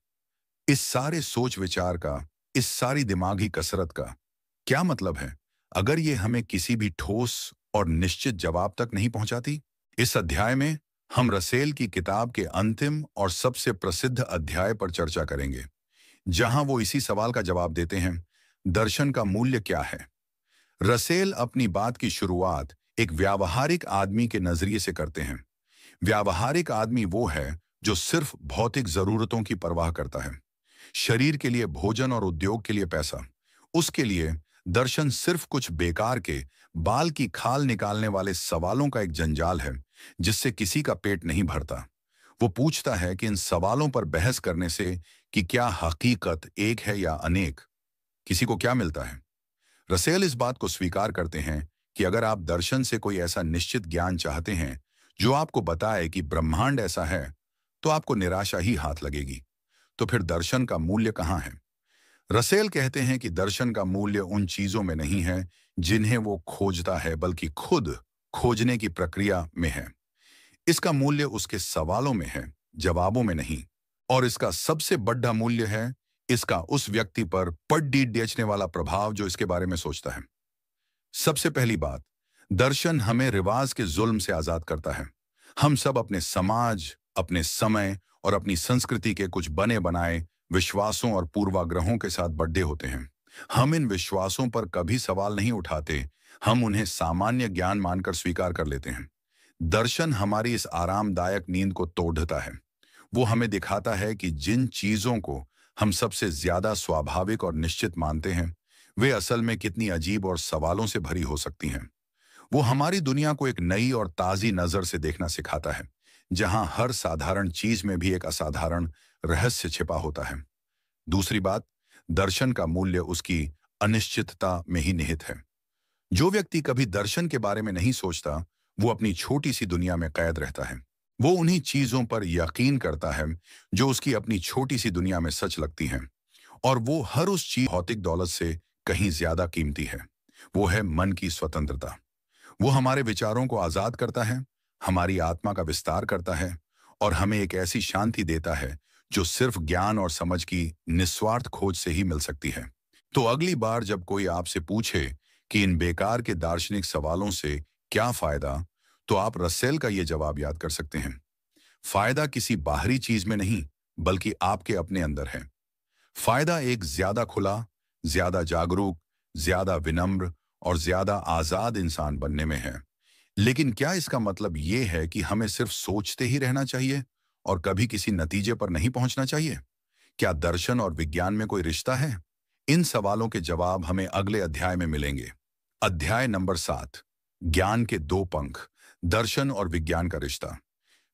A: इस सारे सोच विचार का, इस सारी दिमागी कसरत का क्या मतलब है, अगर ये हमें किसी भी ठोस और निश्चित जवाब तक नहीं पहुंचाती? इस अध्याय में हम रसेल की किताब के अंतिम और सबसे प्रसिद्ध अध्याय पर चर्चा करेंगे, जहां वो इसी सवाल का जवाब देते हैं, दर्शन का मूल्य क्या है? रसेल अपनी बात की शुरुआत एक व्यावहारिक आदमी के नजरिए से करते हैं। व्यावहारिक आदमी वो है जो सिर्फ भौतिक जरूरतों की परवाह करता है। शरीर के लिए भोजन और उद्योग के लिए पैसा। उसके लिए दर्शन सिर्फ कुछ बेकार के बाल की खाल निकालने वाले सवालों का एक जंजाल है, जिससे किसी का पेट नहीं भरता। वो पूछता है कि इन सवालों पर बहस करने से कि क्या हकीकत एक है या अनेक, किसी को क्या मिलता है? रसेल इस बात को स्वीकार करते हैं कि अगर आप दर्शन से कोई ऐसा निश्चित ज्ञान चाहते हैं जो आपको बताए कि ब्रह्मांड ऐसा है, तो आपको निराशा ही हाथ लगेगी। तो फिर दर्शन का मूल्य कहाँ है? रसेल कहते हैं कि दर्शन का मूल्य उन चीजों में नहीं है जिन्हें वो खोजता है, बल्कि खुद खोजने की प्रक्रिया में है। इसका मूल्य उसके सवालों में है, जवाबों में नहीं। और इसका सबसे बड़ा मूल्य है इसका उस व्यक्ति पर पड्डी बेचने वाला प्रभाव जो इसके बारे में सोचता है। सबसे पहली बात, दर्शन हमें रिवाज के जुल्म से आजाद करता है। हम सब अपने समाज, अपने समय और अपनी संस्कृति के कुछ बने बनाए विश्वासों और पूर्वाग्रहों के साथ बड्डे होते हैं। हम इन विश्वासों पर कभी सवाल नहीं उठाते, हम उन्हें सामान्य ज्ञान मानकर स्वीकार कर लेते हैं। दर्शन हमारी इस आरामदायक नींद को तोड़ता है। वो हमें दिखाता है कि जिन चीजों को हम सबसे ज्यादा स्वाभाविक और निश्चित मानते हैं, वे असल में कितनी अजीब और सवालों से भरी हो सकती हैं। वो हमारी दुनिया को एक नई और ताजी नजर से देखना सिखाता है, जहां हर साधारण चीज में भी एक असाधारण रहस्य छिपा होता है। दूसरी बात, दर्शन का मूल्य उसकी अनिश्चितता में ही निहित है। जो व्यक्ति कभी दर्शन के बारे में नहीं सोचता, वो अपनी छोटी सी दुनिया में कैद रहता है। वो उन्हीं चीजों पर यकीन करता है जो उसकी अपनी छोटी सी दुनिया में सच लगती हैं, और वो हर उस चीज भौतिक दौलत से कहीं ज्यादा कीमती है। वो है मन की स्वतंत्रता। वो हमारे विचारों को आजाद करता है, हमारी आत्मा का विस्तार करता है, और हमें एक ऐसी शांति देता है जो सिर्फ ज्ञान और समझ की निस्वार्थ खोज से ही मिल सकती है। तो अगली बार जब कोई आपसे पूछे कि इन बेकार के दार्शनिक सवालों से क्या फायदा, तो आप रसेल का ये जवाब याद कर सकते हैं। फायदा किसी बाहरी चीज में नहीं, बल्कि आपके अपने अंदर है। फायदा एक ज्यादा खुला, ज्यादा जागरूक, ज्यादा विनम्र और ज्यादा आजाद इंसान बनने में है। लेकिन क्या इसका मतलब ये है कि हमें सिर्फ सोचते ही रहना चाहिए और कभी किसी नतीजे पर नहीं पहुंचना चाहिए? क्या दर्शन और विज्ञान में कोई रिश्ता है? इन सवालों के जवाब हमें अगले अध्याय में मिलेंगे। अध्याय नंबर 7, ज्ञान के दो पंख, दर्शन और विज्ञान का रिश्ता।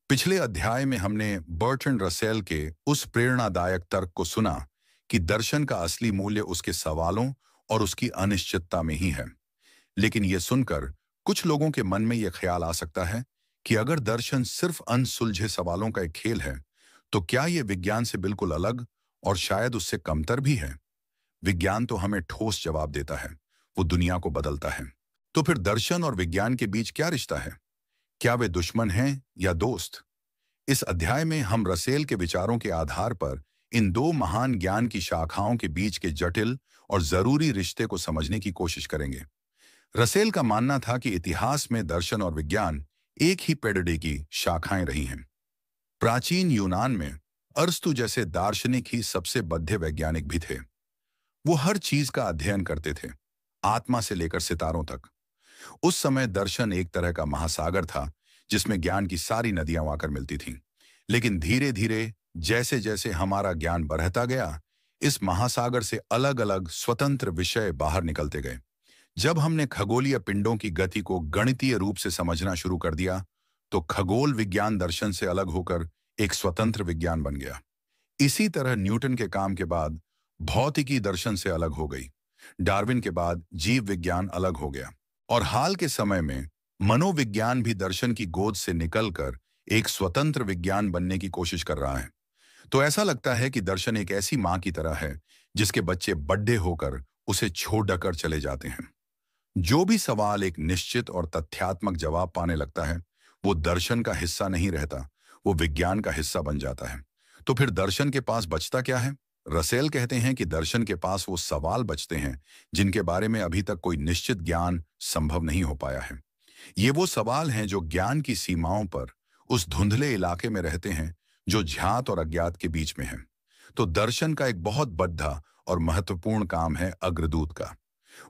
A: पिछले अध्याय में हमने बर्ट्रैंड रसेल के उस प्रेरणादायक तर्क को सुना कि दर्शन का असली मूल्य उसके सवालों और उसकी अनिश्चितता में ही है। लेकिन यह सुनकर कुछ लोगों के मन में यह ख्याल आ सकता है कि अगर दर्शन सिर्फ अनसुलझे सवालों का एक खेल है, तो क्या यह विज्ञान से बिल्कुल अलग और शायद उससे कमतर भी है? विज्ञान तो हमें ठोस जवाब देता है, वो दुनिया को बदलता है। तो फिर दर्शन और विज्ञान के बीच क्या रिश्ता है? क्या वे दुश्मन हैं या दोस्त? इस अध्याय में हम रसेल के विचारों के आधार पर इन दो महान ज्ञान की शाखाओं के बीच के जटिल और जरूरी रिश्ते को समझने की कोशिश करेंगे। रसेल का मानना था कि इतिहास में दर्शन और विज्ञान एक ही पेड़ की शाखाएं रही हैं। प्राचीन यूनान में अरस्तु जैसे दार्शनिक ही सबसे बद्ध वैज्ञानिक भी थे। वो हर चीज का अध्ययन करते थे, आत्मा से लेकर सितारों तक। उस समय दर्शन एक तरह का महासागर था जिसमें ज्ञान की सारी नदियां आकर मिलती थीं। लेकिन धीरे धीरे जैसे जैसे हमारा ज्ञान बढ़ता गया, इस महासागर से अलग अलग स्वतंत्र विषय बाहर निकलते गए। जब हमने खगोलीय पिंडों की गति को गणितीय रूप से समझना शुरू कर दिया, तो खगोल विज्ञान दर्शन से अलग होकर एक स्वतंत्र विज्ञान बन गया। इसी तरह न्यूटन के काम के बाद भौतिकी दर्शन से अलग हो गई। डार्विन के बाद जीव विज्ञान अलग हो गया। और हाल के समय में मनोविज्ञान भी दर्शन की गोद से निकलकर एक स्वतंत्र विज्ञान बनने की कोशिश कर रहा है। तो ऐसा लगता है कि दर्शन एक ऐसी मां की तरह है जिसके बच्चे बड्ढे होकर उसे छोड़ डकर चले जाते हैं। जो भी सवाल एक निश्चित और तथ्यात्मक जवाब पाने लगता है, वो दर्शन का हिस्सा नहीं रहता, वो विज्ञान का हिस्सा बन जाता है। तो फिर दर्शन के पास बचता क्या है? रसेल कहते हैं कि दर्शन के पास वो सवाल बचते हैं जिनके बारे में अभी तक कोई निश्चित ज्ञान संभव नहीं हो पाया है। ये वो सवाल हैं जो ज्ञान की सीमाओं पर, उस धुंधले इलाके में रहते हैं जो ज्ञात और अज्ञात के बीच में है। तो दर्शन का एक बहुत बड़ा और महत्वपूर्ण काम है अग्रदूत का।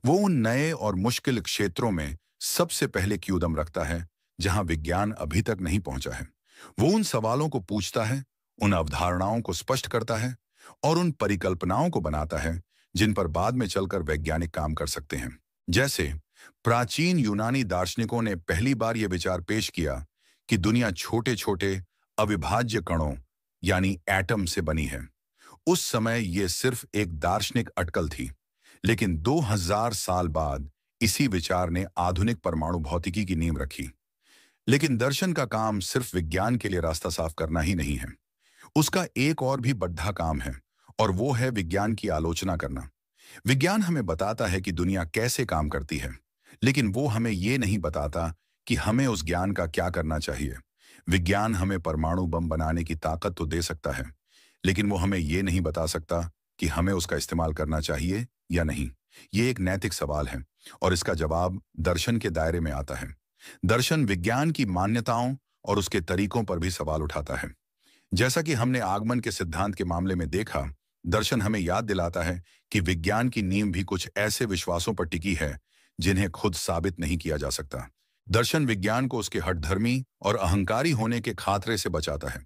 A: वो उन नए और मुश्किल क्षेत्रों में सबसे पहले कदम रखता है जहां विज्ञान अभी तक नहीं पहुंचा है। वो उन सवालों को पूछता है, उन अवधारणाओं को स्पष्ट करता है और उन परिकल्पनाओं को बनाता है जिन पर बाद में चलकर वैज्ञानिक काम कर सकते हैं। जैसे प्राचीन यूनानी दार्शनिकों ने पहली बार यह विचार पेश किया कि दुनिया छोटे छोटे अविभाज्य कणों यानी एटम से बनी है। उस समय यह सिर्फ एक दार्शनिक अटकल थी, लेकिन 2000 साल बाद इसी विचार ने आधुनिक परमाणु भौतिकी की नींव रखी। लेकिन दर्शन का काम सिर्फ विज्ञान के लिए रास्ता साफ करना ही नहीं है। उसका एक और भी बड़ा काम है, और वो है विज्ञान की आलोचना करना। विज्ञान हमें बताता है कि दुनिया कैसे काम करती है, लेकिन वो हमें ये नहीं बताता कि हमें उस ज्ञान का क्या करना चाहिए। विज्ञान हमें परमाणु बम बनाने की ताकत तो दे सकता है, लेकिन वो हमें ये नहीं बता सकता कि हमें उसका इस्तेमाल करना चाहिए या नहीं। ये एक नैतिक सवाल है और इसका जवाब दर्शन के दायरे में आता है। दर्शन विज्ञान की मान्यताओं और उसके तरीकों पर भी सवाल उठाता है। जैसा कि हमने आगमन के सिद्धांत के मामले में देखा, दर्शन हमें याद दिलाता है कि विज्ञान की नींव भी कुछ ऐसे विश्वासों पर टिकी है जिन्हें खुद साबित नहीं किया जा सकता। दर्शन विज्ञान को उसके हठधर्मी और अहंकारी होने के खातरे से बचाता है।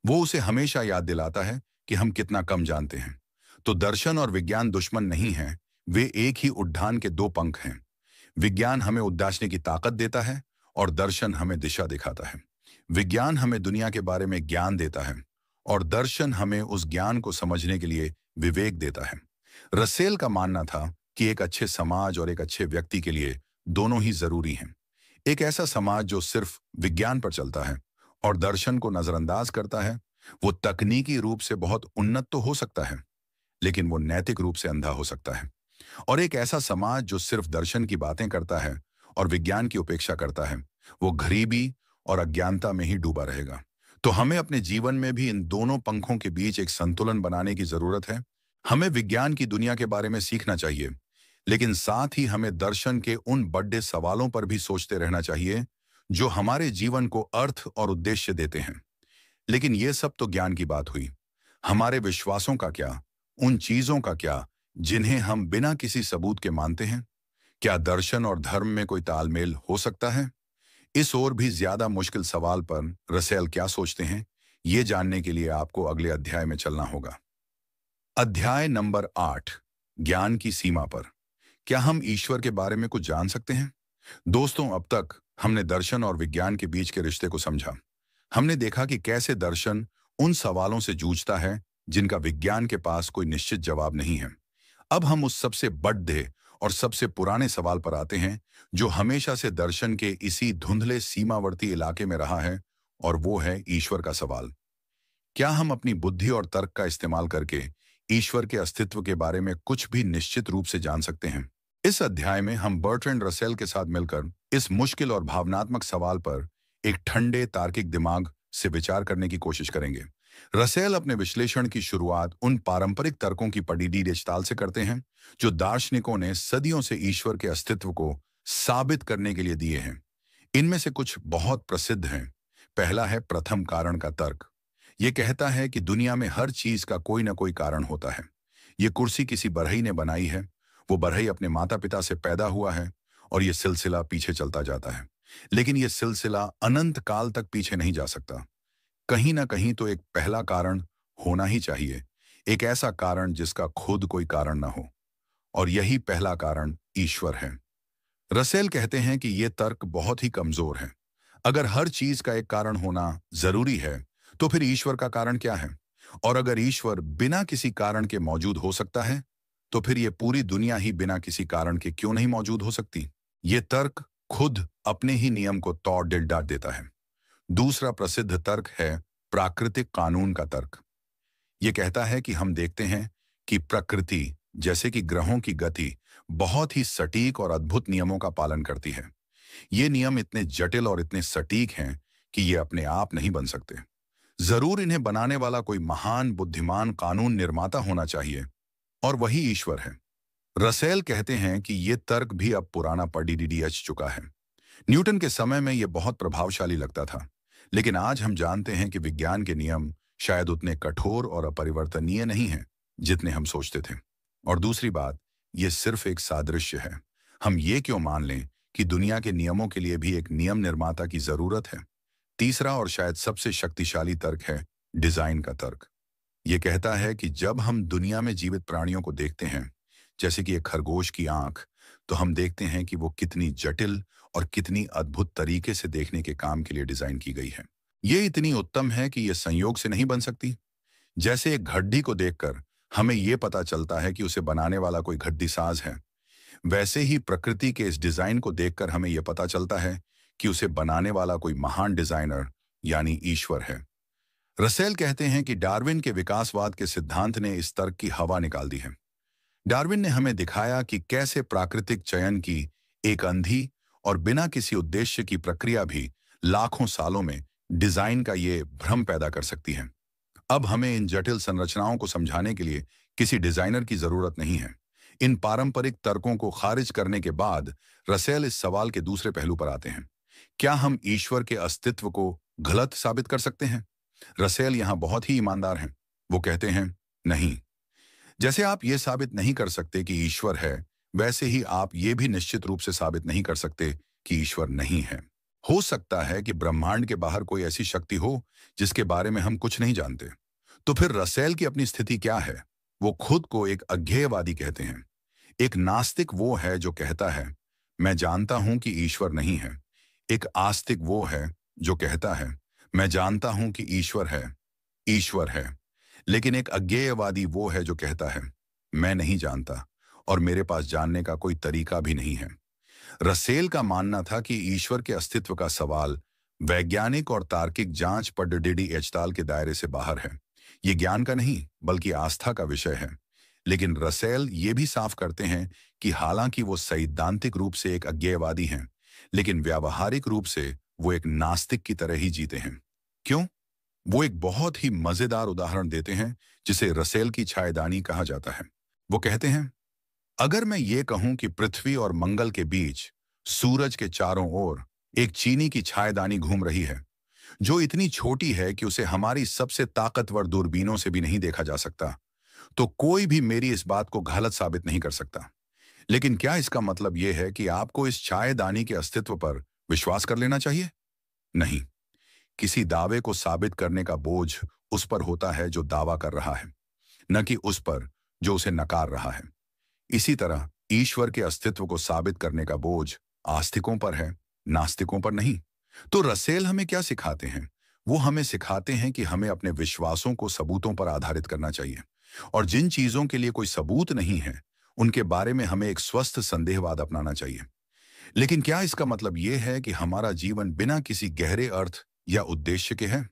A: वो उसे हमेशा याद दिलाता है कि हम कितना कम जानते हैं। तो दर्शन और विज्ञान दुश्मन नहीं हैं, वे एक ही उद्यान के दो पंख हैं। विज्ञान हमें उद्देश्य की ताकत देता है और दर्शन हमें दिशा दिखाता है। विज्ञान हमें दुनिया के बारे में ज्ञान देता है और दर्शन हमें उस ज्ञान को समझने के लिए विवेक देता है। रसेल का मानना था कि एक अच्छे समाज और एक अच्छे व्यक्ति के लिए दोनों ही जरूरी हैं। एक ऐसा समाज जो सिर्फ विज्ञान पर चलता है और दर्शन को नजरअंदाज करता है, वो तकनीकी रूप से बहुत उन्नत तो हो सकता है, लेकिन वो नैतिक रूप से अंधा हो सकता है। और एक ऐसा समाज जो सिर्फ दर्शन की बातें करता है और विज्ञान की उपेक्षा करता है, वो गरीबी और अज्ञानता में ही डूबा रहेगा। तो हमें अपने जीवन में भी इन दोनों पंखों के बीच एक संतुलन बनाने की जरूरत है। हमें विज्ञान की दुनिया के बारे में सीखना चाहिए, लेकिन साथ ही हमें दर्शन के उन बड़े सवालों पर भी सोचते रहना चाहिए जो हमारे जीवन को अर्थ और उद्देश्य देते हैं। लेकिन ये सब तो ज्ञान की बात हुई। हमारे विश्वासों का क्या? उन चीजों का क्या जिन्हें हम बिना किसी सबूत के मानते हैं? क्या दर्शन और धर्म में कोई तालमेल हो सकता है? इस और भी ज्यादा मुश्किल सवाल पर रसेल क्या सोचते हैं ये जानने के लिए आपको अगले अध्याय में चलना होगा। अध्याय नंबर 8, ज्ञान की सीमा पर। क्या हम ईश्वर के बारे में कुछ जान सकते हैं? दोस्तों, अब तक हमने दर्शन और विज्ञान के बीच के रिश्ते को समझा। हमने देखा कि कैसे दर्शन उन सवालों से जूझता है जिनका विज्ञान के पास कोई निश्चित जवाब नहीं है। अब हम उस सबसे बड़े और सबसे पुराने सवाल पर आते हैं जो हमेशा से दर्शन के इसी धुंधले सीमावर्ती इलाके में रहा है, और वो है ईश्वर का सवाल। क्या हम अपनी बुद्धि और तर्क का इस्तेमाल करके ईश्वर के अस्तित्व के बारे में कुछ भी निश्चित रूप से जान सकते हैं? इस अध्याय में हम बर्ट्रैंड रसेल के साथ मिलकर इस मुश्किल और भावनात्मक सवाल पर एक ठंडे तार्किक दिमाग से विचार करने की कोशिश करेंगे। रसेल अपने विश्लेषण की शुरुआत उन पारंपरिक तर्कों की पढ़ी रेचताल से करते हैं जो दार्शनिकों ने सदियों से ईश्वर के अस्तित्व को साबित करने के लिए दिए हैं। इनमें से कुछ बहुत प्रसिद्ध हैं। पहला है प्रथम कारण का तर्क। यह कहता है कि दुनिया में हर चीज का कोई ना कोई कारण होता है। ये कुर्सी किसी बढ़ई ने बनाई है, वो बढ़ई अपने माता पिता से पैदा हुआ है, और ये सिलसिला पीछे चलता जाता है। लेकिन ये सिलसिला अनंत काल तक पीछे नहीं जा सकता। कहीं ना कहीं तो एक पहला कारण होना ही चाहिए, एक ऐसा कारण जिसका खुद कोई कारण ना हो, और यही पहला कारण ईश्वर है। रसेल कहते हैं कि यह तर्क बहुत ही कमजोर है। अगर हर चीज का एक कारण होना जरूरी है, तो फिर ईश्वर का कारण क्या है? और अगर ईश्वर बिना किसी कारण के मौजूद हो सकता है, तो फिर यह पूरी दुनिया ही बिना किसी कारण के क्यों नहीं मौजूद हो सकती? ये तर्क खुद अपने ही नियम को तोड़ डाल देता है। दूसरा प्रसिद्ध तर्क है प्राकृतिक कानून का तर्क। यह कहता है कि हम देखते हैं कि प्रकृति, जैसे कि ग्रहों की गति, बहुत ही सटीक और अद्भुत नियमों का पालन करती है। ये नियम इतने जटिल और इतने सटीक हैं कि ये अपने आप नहीं बन सकते। जरूर इन्हें बनाने वाला कोई महान बुद्धिमान कानून निर्माता होना चाहिए, और वही ईश्वर है। रसेल कहते हैं कि ये तर्क भी अब पुराना पढ़ चुका है। न्यूटन के समय में यह बहुत प्रभावशाली लगता था, लेकिन आज हम जानते हैं कि विज्ञान के नियम शायद उतने कठोर और अपरिवर्तनीय नहीं हैं जितने हम सोचते थे। और दूसरी बात, यह सिर्फ एक सादृश्य है। हम ये क्यों मान लें कि दुनिया के नियमों के लिए भी एक नियम निर्माता की जरूरत है? तीसरा और शायद सबसे शक्तिशाली तर्क है डिजाइन का तर्क। यह कहता है कि जब हम दुनिया में जीवित प्राणियों को देखते हैं, जैसे कि एक खरगोश की आंख, तो हम देखते हैं कि वो कितनी जटिल और कितनी अद्भुत तरीके से देखने के काम के लिए डिजाइन की गई है। ये इतनी उत्तम है कि ये संयोग से नहीं बन सकती। जैसे एक घड्डी को देखकर हमें यह पता चलता है कि उसे बनाने वाला कोई घड्डी साज है, वैसे ही प्रकृति के इस डिजाइन को देखकर हमें यह पता चलता है कि उसे बनाने वाला कोई महान डिजाइनर यानी ईश्वर है। रसेल कहते हैं कि डार्विन के विकासवाद के सिद्धांत ने इस तर्क की हवा निकाल दी है। डार्विन ने हमें दिखाया कि कैसे प्राकृतिक चयन की एक अंधी और बिना किसी उद्देश्य की प्रक्रिया भी लाखों सालों में डिजाइन का ये भ्रम पैदा कर सकती है। अब हमें इन जटिल संरचनाओं को समझाने के लिए किसी डिजाइनर की जरूरत नहीं है। इन पारंपरिक तर्कों को खारिज करने के बाद रसेल इस सवाल के दूसरे पहलू पर आते हैं। क्या हम ईश्वर के अस्तित्व को गलत साबित कर सकते हैं? रसेल यहां बहुत ही ईमानदार हैं। वो कहते हैं, नहीं। जैसे आप ये साबित नहीं कर सकते कि ईश्वर है, वैसे ही आप ये भी निश्चित रूप से साबित नहीं कर सकते कि ईश्वर नहीं है। हो सकता है कि ब्रह्मांड के बाहर कोई ऐसी शक्ति हो जिसके बारे में हम कुछ नहीं जानते। तो फिर रसेल की अपनी स्थिति क्या है? वो खुद को एक अज्ञेयवादी कहते हैं। एक नास्तिक वो है जो कहता है, मैं जानता हूं कि ईश्वर नहीं है। एक आस्तिक वो है जो कहता है, मैं जानता हूं कि ईश्वर है, ईश्वर है। लेकिन एक अज्ञेयवादी वो है जो कहता है, मैं नहीं जानता और मेरे पास जानने का कोई तरीका भी नहीं है। रसेल का मानना था कि ईश्वर के अस्तित्व का सवाल वैज्ञानिक और तार्किक जांच पढ़ के दायरे से बाहर है। ये ज्ञान का नहीं बल्कि आस्था का विषय है। लेकिन रसेल ये भी साफ करते हैं कि हालांकि वो सैद्धांतिक रूप से एक अज्ञेयवादी हैं, लेकिन व्यावहारिक रूप से वो एक नास्तिक की तरह ही जीते हैं। क्यों? वो एक बहुत ही मजेदार उदाहरण देते हैं जिसे रसेल की छायादानी कहा जाता है। वो कहते हैं, अगर मैं ये कहूं कि पृथ्वी और मंगल के बीच सूरज के चारों ओर एक चीनी की छायादानी घूम रही है, जो इतनी छोटी है कि उसे हमारी सबसे ताकतवर दूरबीनों से भी नहीं देखा जा सकता, तो कोई भी मेरी इस बात को गलत साबित नहीं कर सकता। लेकिन क्या इसका मतलब यह है कि आपको इस छायादानी के अस्तित्व पर विश्वास कर लेना चाहिए? नहीं। किसी दावे को साबित करने का बोझ उस पर होता है जो दावा कर रहा है, न कि उस पर जो उसे नकार रहा है। इसी तरह ईश्वर के अस्तित्व को साबित करने का बोझ आस्तिकों पर है, नास्तिकों पर नहीं। तो रसेल हमें क्या सिखाते हैं? वो हमें सिखाते हैं कि हमें अपने विश्वासों को सबूतों पर आधारित करना चाहिए, और जिन चीजों के लिए कोई सबूत नहीं है उनके बारे में हमें एक स्वस्थ संदेहवाद अपनाना चाहिए। लेकिन क्या इसका मतलब यह है कि हमारा जीवन बिना किसी गहरे अर्थ या उद्देश्य के है?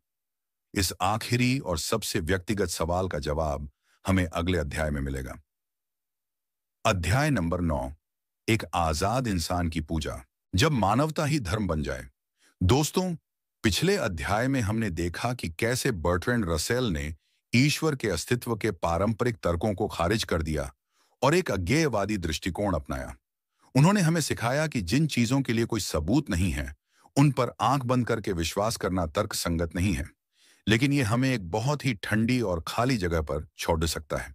A: इस आखिरी और सबसे व्यक्तिगत सवाल का जवाब हमें अगले अध्याय में मिलेगा। अध्याय नंबर 9, एक आजाद इंसान की पूजा, जब मानवता ही धर्म बन जाए। दोस्तों, पिछले अध्याय में हमने देखा कि कैसे बर्ट्रैंड रसेल ने ईश्वर के अस्तित्व के पारंपरिक तर्कों को खारिज कर दिया और एक अज्ञेयवादी दृष्टिकोण अपनाया। उन्होंने हमें सिखाया कि जिन चीजों के लिए कोई सबूत नहीं है उन पर आंख बंद करके विश्वास करना तर्क संगत नहीं है, लेकिन ये हमें एक बहुत ही ठंडी और खाली जगह पर छोड़ सकता है।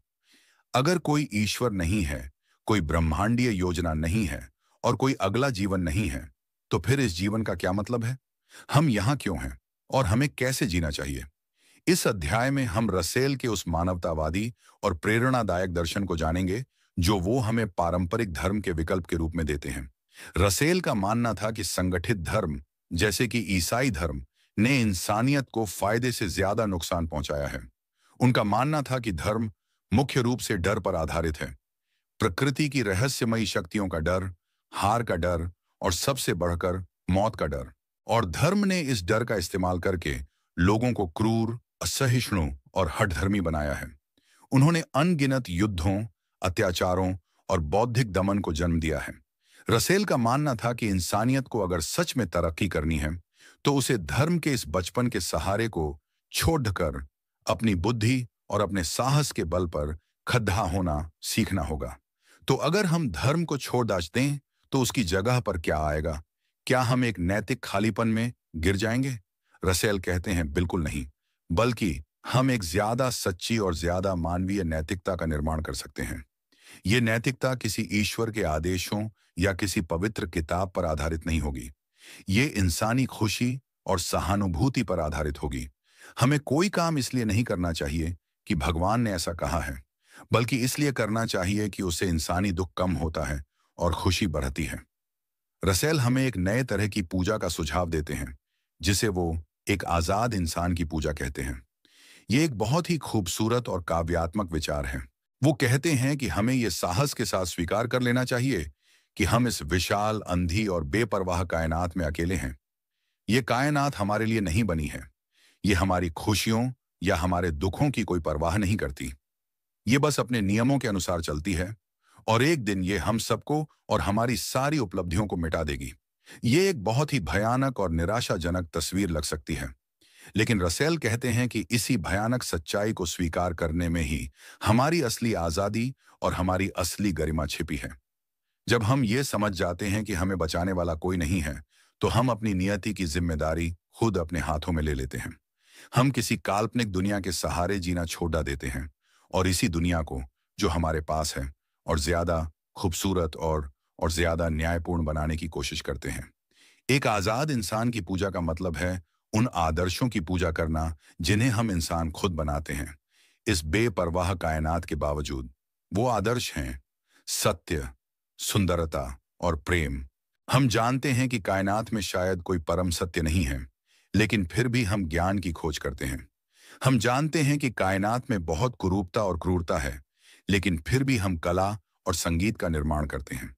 A: अगर कोई ईश्वर नहीं है, कोई ब्रह्मांडीय योजना नहीं है और कोई अगला जीवन नहीं है, तो फिर इस जीवन का क्या मतलब है? हम यहाँ क्यों हैं और हमें कैसे जीना चाहिए? इस अध्याय में हम रसेल के उस मानवतावादी और प्रेरणादायक दर्शन को जानेंगे जो वो हमें पारंपरिक धर्म के विकल्प के रूप में देते हैं। रसेल का मानना था कि संगठित धर्म, जैसे कि ईसाई धर्म, ने इंसानियत को फायदे से ज्यादा नुकसान पहुंचाया है। उनका मानना था कि धर्म मुख्य रूप से डर पर आधारित है, प्रकृति की रहस्यमयी शक्तियों का डर, हार का डर और सबसे बढ़कर मौत का डर। और धर्म ने इस डर का इस्तेमाल करके लोगों को क्रूर, असहिष्णु और हठधर्मी बनाया है। उन्होंने अनगिनत युद्धों, अत्याचारों और बौद्धिक दमन को जन्म दिया है। रसेल का मानना था कि इंसानियत को अगर सच में तरक्की करनी है तो उसे धर्म के इस बचपन के सहारे को छोड़कर अपनी बुद्धि और अपने साहस के बल पर खद्दा होना सीखना होगा। तो अगर हम धर्म को छोड़ दें तो उसकी जगह पर क्या आएगा? क्या हम एक नैतिक खालीपन में गिर जाएंगे? रसेल कहते हैं बिल्कुल नहीं, बल्कि हम एक ज्यादा सच्ची और ज्यादा मानवीय नैतिकता का निर्माण कर सकते हैं। ये नैतिकता किसी ईश्वर के आदेशों या किसी पवित्र किताब पर आधारित नहीं होगी। ये इंसानी खुशी और सहानुभूति पर आधारित होगी। हमें कोई काम इसलिए नहीं करना चाहिए कि भगवान ने ऐसा कहा है, बल्कि इसलिए करना चाहिए कि उससे इंसानी दुख कम होता है और खुशी बढ़ती है। रसेल हमें एक नए तरह की पूजा का सुझाव देते हैं, जिसे वो एक आजाद इंसान की पूजा कहते हैं। ये एक बहुत ही खूबसूरत और काव्यात्मक विचार है। वो कहते हैं कि हमें ये साहस के साथ स्वीकार कर लेना चाहिए कि हम इस विशाल, अंधी और बेपरवाह कायनात में अकेले हैं। ये कायनात हमारे लिए नहीं बनी है। ये हमारी खुशियों या हमारे दुखों की कोई परवाह नहीं करती। ये बस अपने नियमों के अनुसार चलती है और एक दिन ये हम सबको और हमारी सारी उपलब्धियों को मिटा देगी। ये एक बहुत ही भयानक और निराशाजनक तस्वीर लग सकती है, लेकिन रसेल कहते हैं कि इसी भयानक सच्चाई को स्वीकार करने में ही हमारी असली आजादी और हमारी असली गरिमा छिपी है। जब हम ये समझ जाते हैं कि हमें बचाने वाला कोई नहीं है, तो हम अपनी नियति की जिम्मेदारी खुद अपने हाथों में ले लेते हैं। हम किसी काल्पनिक दुनिया के सहारे जीना छोड़ देते हैं और इसी दुनिया को, जो हमारे पास है, और ज्यादा खूबसूरत और ज्यादा न्यायपूर्ण बनाने की कोशिश करते हैं। एक आजाद इंसान की पूजा का मतलब है उन आदर्शों की पूजा करना जिन्हें हम इंसान खुद बनाते हैं। इस बेपरवाह कायनात के बावजूद वो आदर्श हैं सत्य, सुंदरता और प्रेम। हम जानते हैं कि कायनात में शायद कोई परम सत्य नहीं है, लेकिन फिर भी हम ज्ञान की खोज करते हैं। हम जानते हैं कि कायनात में बहुत कुरूपता और क्रूरता है, लेकिन फिर भी हम कला और संगीत का निर्माण करते हैं।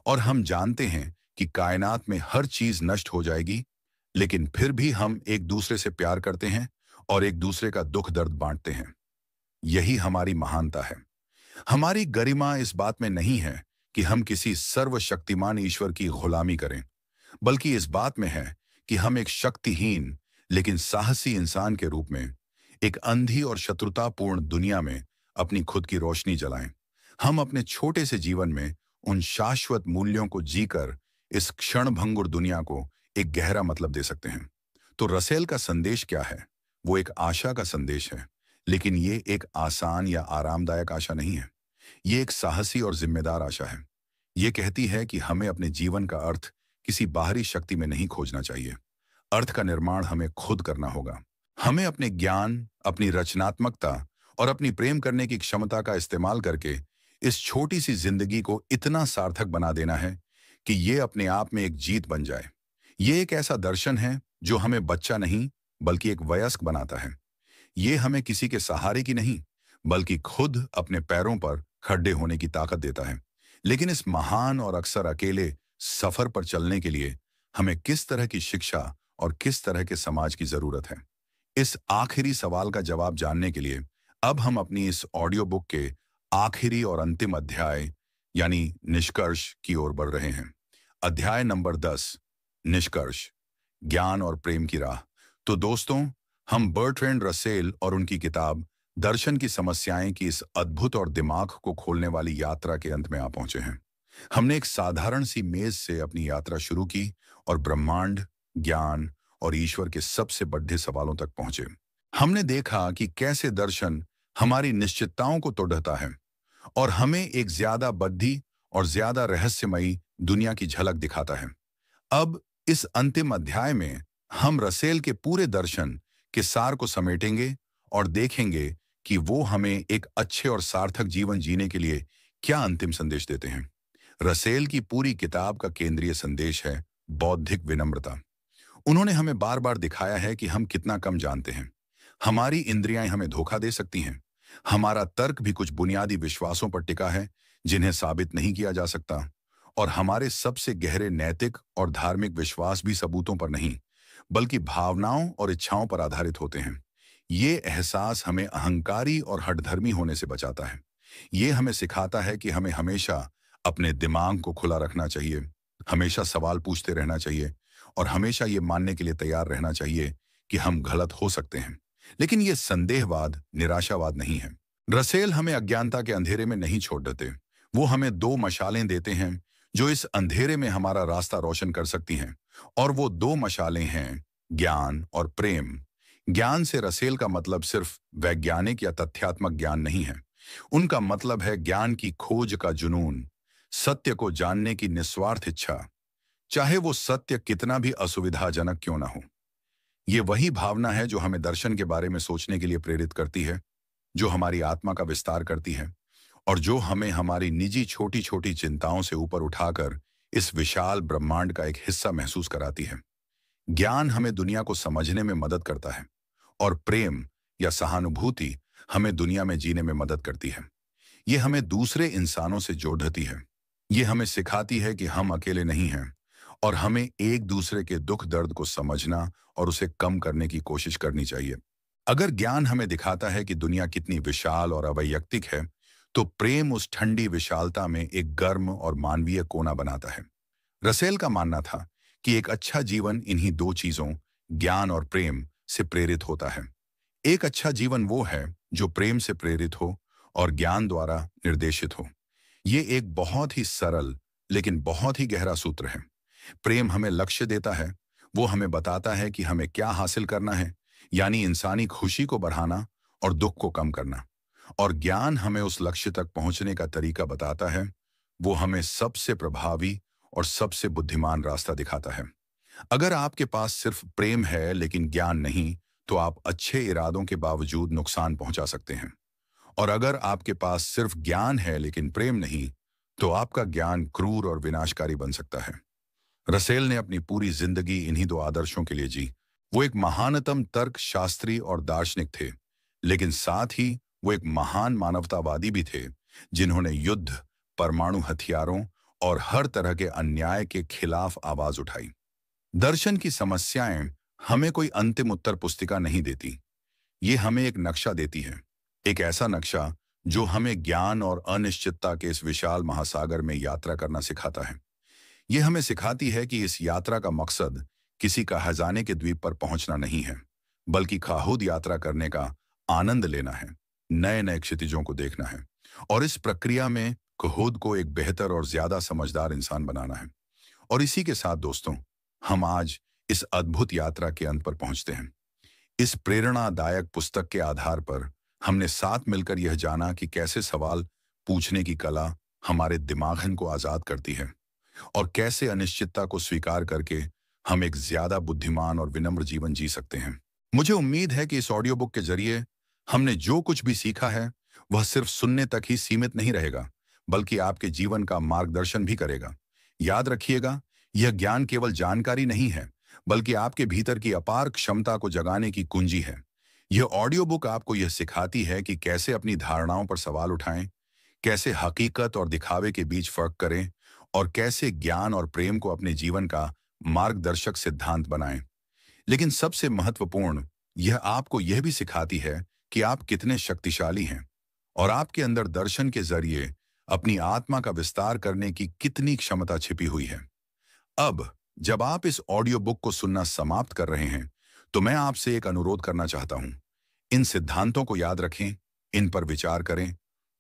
A: और हम जानते हैं कि कायनात में हर चीज नष्ट हो जाएगी, लेकिन फिर भी हम एक दूसरे से प्यार करते हैं और एक दूसरे का दुख दर्द बांटते हैं। यही हमारी महानता है। हमारी गरिमा इस बात में नहीं है कि हम किसी सर्वशक्तिमान ईश्वर की गुलामी करें, बल्कि इस बात में है कि हम एक शक्तिहीन लेकिन साहसी इंसान के रूप में एक अंधी और शत्रुतापूर्ण दुनिया में अपनी खुद की रोशनी जलाएं। हम अपने छोटे से जीवन में उन शाश्वत मूल्यों को जीकर इस क्षणभंगुर दुनिया को एक गहरा मतलब दे सकते हैं। तो रसेल का संदेश क्या है? वो एक आशा का संदेश है, लेकिन ये एक आसान या आरामदायक आशा नहीं है। ये एक साहसी और जिम्मेदार आशा है। ये कहती है कि हमें अपने जीवन का अर्थ किसी बाहरी शक्ति में नहीं खोजना चाहिए। अर्थ का निर्माण हमें खुद करना होगा। हमें अपने ज्ञान, अपनी रचनात्मकता और अपनी प्रेम करने की क्षमता का इस्तेमाल करके इस छोटी सी जिंदगी को इतना सार्थक बना देना है कि ये अपने आप में एक जीत बन जाए। ये एक ऐसा दर्शन है जो हमें बच्चा नहीं बल्कि एक वयस्क बनाता है। ये हमें किसी के सहारे की नहीं बल्कि खुद अपने पैरों पर खड़े होने की ताकत देता है। लेकिन इस महान और अक्सर अकेले सफर पर चलने के लिए हमें किस तरह की शिक्षा और किस तरह के समाज की जरूरत है? इस आखिरी सवाल का जवाब जानने के लिए अब हम अपनी इस ऑडियो बुक के आखिरी और अंतिम अध्याय यानी निष्कर्ष की ओर बढ़ रहे हैं। अध्याय नंबर 10, निष्कर्ष, ज्ञान और प्रेम की राह। तो दोस्तों, हम बर्ट्रैंड रसेल और उनकी किताब दर्शन की समस्याएं की इस अद्भुत और दिमाग को खोलने वाली यात्रा के अंत में आ पहुंचे हैं। हमने एक साधारण सी मेज से अपनी यात्रा शुरू की और ब्रह्मांड, ज्ञान और ईश्वर के सबसे बड़े सवालों तक पहुंचे। हमने देखा कि कैसे दर्शन हमारी निश्चितताओं को तोड़ता है और हमें एक ज्यादा बद्धी और ज्यादा रहस्यमयी दुनिया की झलक दिखाता है। अब इस अंतिम अध्याय में हम रसेल के पूरे दर्शन के सार को समेटेंगे और देखेंगे कि वो हमें एक अच्छे और सार्थक जीवन जीने के लिए क्या अंतिम संदेश देते हैं। रसेल की पूरी किताब का केंद्रीय संदेश है बौद्धिक विनम्रता। उन्होंने हमें बार बार दिखाया है कि हम कितना कम जानते हैं। हमारी इंद्रियां हमें धोखा दे सकती हैं। हमारा तर्क भी कुछ बुनियादी विश्वासों पर टिका है जिन्हें साबित नहीं किया जा सकता, और हमारे सबसे गहरे नैतिक और धार्मिक विश्वास भी सबूतों पर नहीं बल्कि भावनाओं और इच्छाओं पर आधारित होते हैं। ये एहसास हमें अहंकारी और हठधर्मी होने से बचाता है। ये हमें सिखाता है कि हमें हमेशा अपने दिमाग को खुला रखना चाहिए, हमेशा सवाल पूछते रहना चाहिए और हमेशा ये मानने के लिए तैयार रहना चाहिए कि हम गलत हो सकते हैं। लेकिन ये संदेहवाद, निराशावाद नहीं है। रसेल हमें अज्ञानता के अंधेरे में नहीं छोड़ देते। वो हमें दो मशालें देते हैं जो इस अंधेरे में हमारा रास्ता रोशन कर सकती हैं, और वो दो मशालें हैं ज्ञान और प्रेम। ज्ञान से रसेल का मतलब सिर्फ वैज्ञानिक या तथ्यात्मक ज्ञान नहीं है। उनका मतलब है ज्ञान की खोज का जुनून, सत्य को जानने की निस्वार्थ इच्छा, चाहे वो सत्य कितना भी असुविधाजनक क्यों ना हो। ये वही भावना है जो हमें दर्शन के बारे में सोचने के लिए प्रेरित करती है, जो हमारी आत्मा का विस्तार करती है और जो हमें हमारी निजी छोटी छोटी चिंताओं से ऊपर उठाकर इस विशाल ब्रह्मांड का एक हिस्सा महसूस कराती है। ज्ञान हमें दुनिया को समझने में मदद करता है और प्रेम या सहानुभूति हमें दुनिया में जीने में मदद करती है। ये हमें दूसरे इंसानों से जोड़ती है। ये हमें सिखाती है कि हम अकेले नहीं हैं और हमें एक दूसरे के दुख दर्द को समझना और उसे कम करने की कोशिश करनी चाहिए। अगर ज्ञान हमें दिखाता है कि दुनिया कितनी विशाल और अवैयक्तिक है, तो प्रेम उस ठंडी विशालता में एक गर्म और मानवीय कोना बनाता है। रसेल का मानना था कि एक अच्छा जीवन इन्हीं दो चीजों, ज्ञान और प्रेम, से प्रेरित होता है। एक अच्छा जीवन वो है जो प्रेम से प्रेरित हो और ज्ञान द्वारा निर्देशित हो। ये एक बहुत ही सरल लेकिन बहुत ही गहरा सूत्र है। प्रेम हमें लक्ष्य देता है। वो हमें बताता है कि हमें क्या हासिल करना है, यानी इंसानी खुशी को बढ़ाना और दुख को कम करना। और ज्ञान हमें उस लक्ष्य तक पहुंचने का तरीका बताता है। वो हमें सबसे प्रभावी और सबसे बुद्धिमान रास्ता दिखाता है। अगर आपके पास सिर्फ प्रेम है लेकिन ज्ञान नहीं, तो आप अच्छे इरादों के बावजूद नुकसान पहुंचा सकते हैं। और अगर आपके पास सिर्फ ज्ञान है लेकिन प्रेम नहीं, तो आपका ज्ञान क्रूर और विनाशकारी बन सकता है। रसेल ने अपनी पूरी जिंदगी इन्हीं दो आदर्शों के लिए जी। वो एक महानतम तर्क शास्त्री और दार्शनिक थे, लेकिन साथ ही वो एक महान मानवतावादी भी थे, जिन्होंने युद्ध, परमाणु हथियारों और हर तरह के अन्याय के खिलाफ आवाज उठाई। दर्शन की समस्याएं हमें कोई अंतिम उत्तर पुस्तिका नहीं देती। ये हमें एक नक्शा देती है, एक ऐसा नक्शा जो हमें ज्ञान और अनिश्चितता के इस विशाल महासागर में यात्रा करना सिखाता है। ये हमें सिखाती है कि इस यात्रा का मकसद किसी का खजाने के द्वीप पर पहुंचना नहीं है, बल्कि खुद यात्रा करने का आनंद लेना है, नए नए क्षितिजों को देखना है और इस प्रक्रिया में खुद को एक बेहतर और ज्यादा समझदार इंसान बनाना है। और इसी के साथ दोस्तों, हम आज इस अद्भुत यात्रा के अंत पर पहुंचते हैं। इस प्रेरणादायक पुस्तक के आधार पर हमने साथ मिलकर यह जाना कि कैसे सवाल पूछने की कला हमारे दिमागन को आजाद करती है और कैसे अनिश्चितता को स्वीकार करके हम एक ज्यादा बुद्धिमान और विनम्र जीवन जी सकते हैं। मुझे उम्मीद है कि इस ऑडियो बुक के जरिए हमने जो कुछ भी सीखा है वह सिर्फ सुनने तक ही सीमित नहीं रहेगा, बल्कि आपके जीवन का मार्गदर्शन भी करेगा। याद रखिएगा, यह ज्ञान केवल जानकारी नहीं है, बल्कि आपके भीतर की अपार क्षमता को जगाने की कुंजी है। यह ऑडियो बुक आपको यह सिखाती है कि कैसे अपनी धारणाओं पर सवाल उठाएं, कैसे हकीकत और दिखावे के बीच फर्क करें, और कैसे ज्ञान और प्रेम को अपने जीवन का मार्गदर्शक सिद्धांत बनाएं। लेकिन सबसे महत्वपूर्ण, यह आपको यह भी सिखाती है कि आप कितने शक्तिशाली हैं और आपके अंदर दर्शन के जरिए अपनी आत्मा का विस्तार करने की कितनी क्षमता छिपी हुई है। अब जब आप इस ऑडियो बुक को सुनना समाप्त कर रहे हैं, तो मैं आपसे एक अनुरोध करना चाहता हूं। इन सिद्धांतों को याद रखें, इन पर विचार करें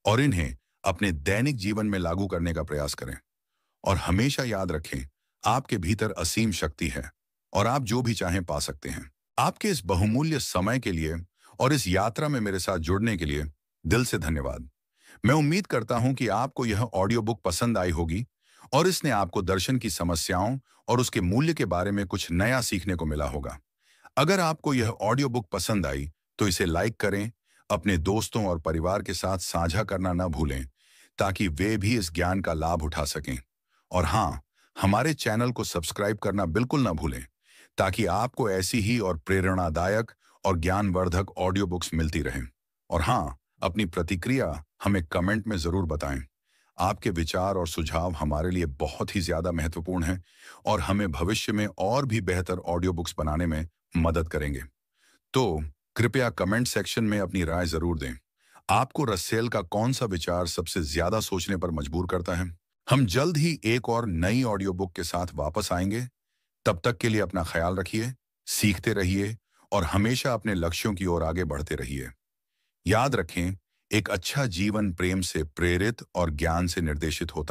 A: और इन्हें अपने दैनिक जीवन में लागू करने का प्रयास करें। और हमेशा याद रखें, आपके भीतर असीम शक्ति है और आप जो भी चाहें पा सकते हैं। आपके इस बहुमूल्य समय के लिए और इस यात्रा में मेरे साथ जुड़ने के लिए दिल से धन्यवाद। मैं उम्मीद करता हूं कि आपको यह ऑडियो बुक पसंद आई होगी और इसने आपको दर्शन की समस्याओं और उसके मूल्य के बारे में कुछ नया सीखने को मिला होगा। अगर आपको यह ऑडियो बुक पसंद आई तो इसे लाइक करें, अपने दोस्तों और परिवार के साथ साझा करना न भूलें, ताकि वे भी इस ज्ञान का लाभ उठा सकें। और हाँ, हमारे चैनल को सब्सक्राइब करना बिल्कुल ना भूलें, ताकि आपको ऐसी ही और प्रेरणादायक और ज्ञानवर्धक ऑडियो बुक्स मिलती रहें। और हाँ, अपनी प्रतिक्रिया हमें कमेंट में जरूर बताएं। आपके विचार और सुझाव हमारे लिए बहुत ही ज्यादा महत्वपूर्ण हैं और हमें भविष्य में और भी बेहतर ऑडियो बुक्स बनाने में मदद करेंगे। तो कृपया कमेंट सेक्शन में अपनी राय जरूर दें। आपको रसेल का कौन सा विचार सबसे ज्यादा सोचने पर मजबूर करता है? हम जल्द ही एक और नई ऑडियो बुक के साथ वापस आएंगे। तब तक के लिए अपना ख्याल रखिए, सीखते रहिए और हमेशा अपने लक्ष्यों की ओर आगे बढ़ते रहिए। याद रखें, एक अच्छा जीवन प्रेम से प्रेरित और ज्ञान से निर्देशित होता है।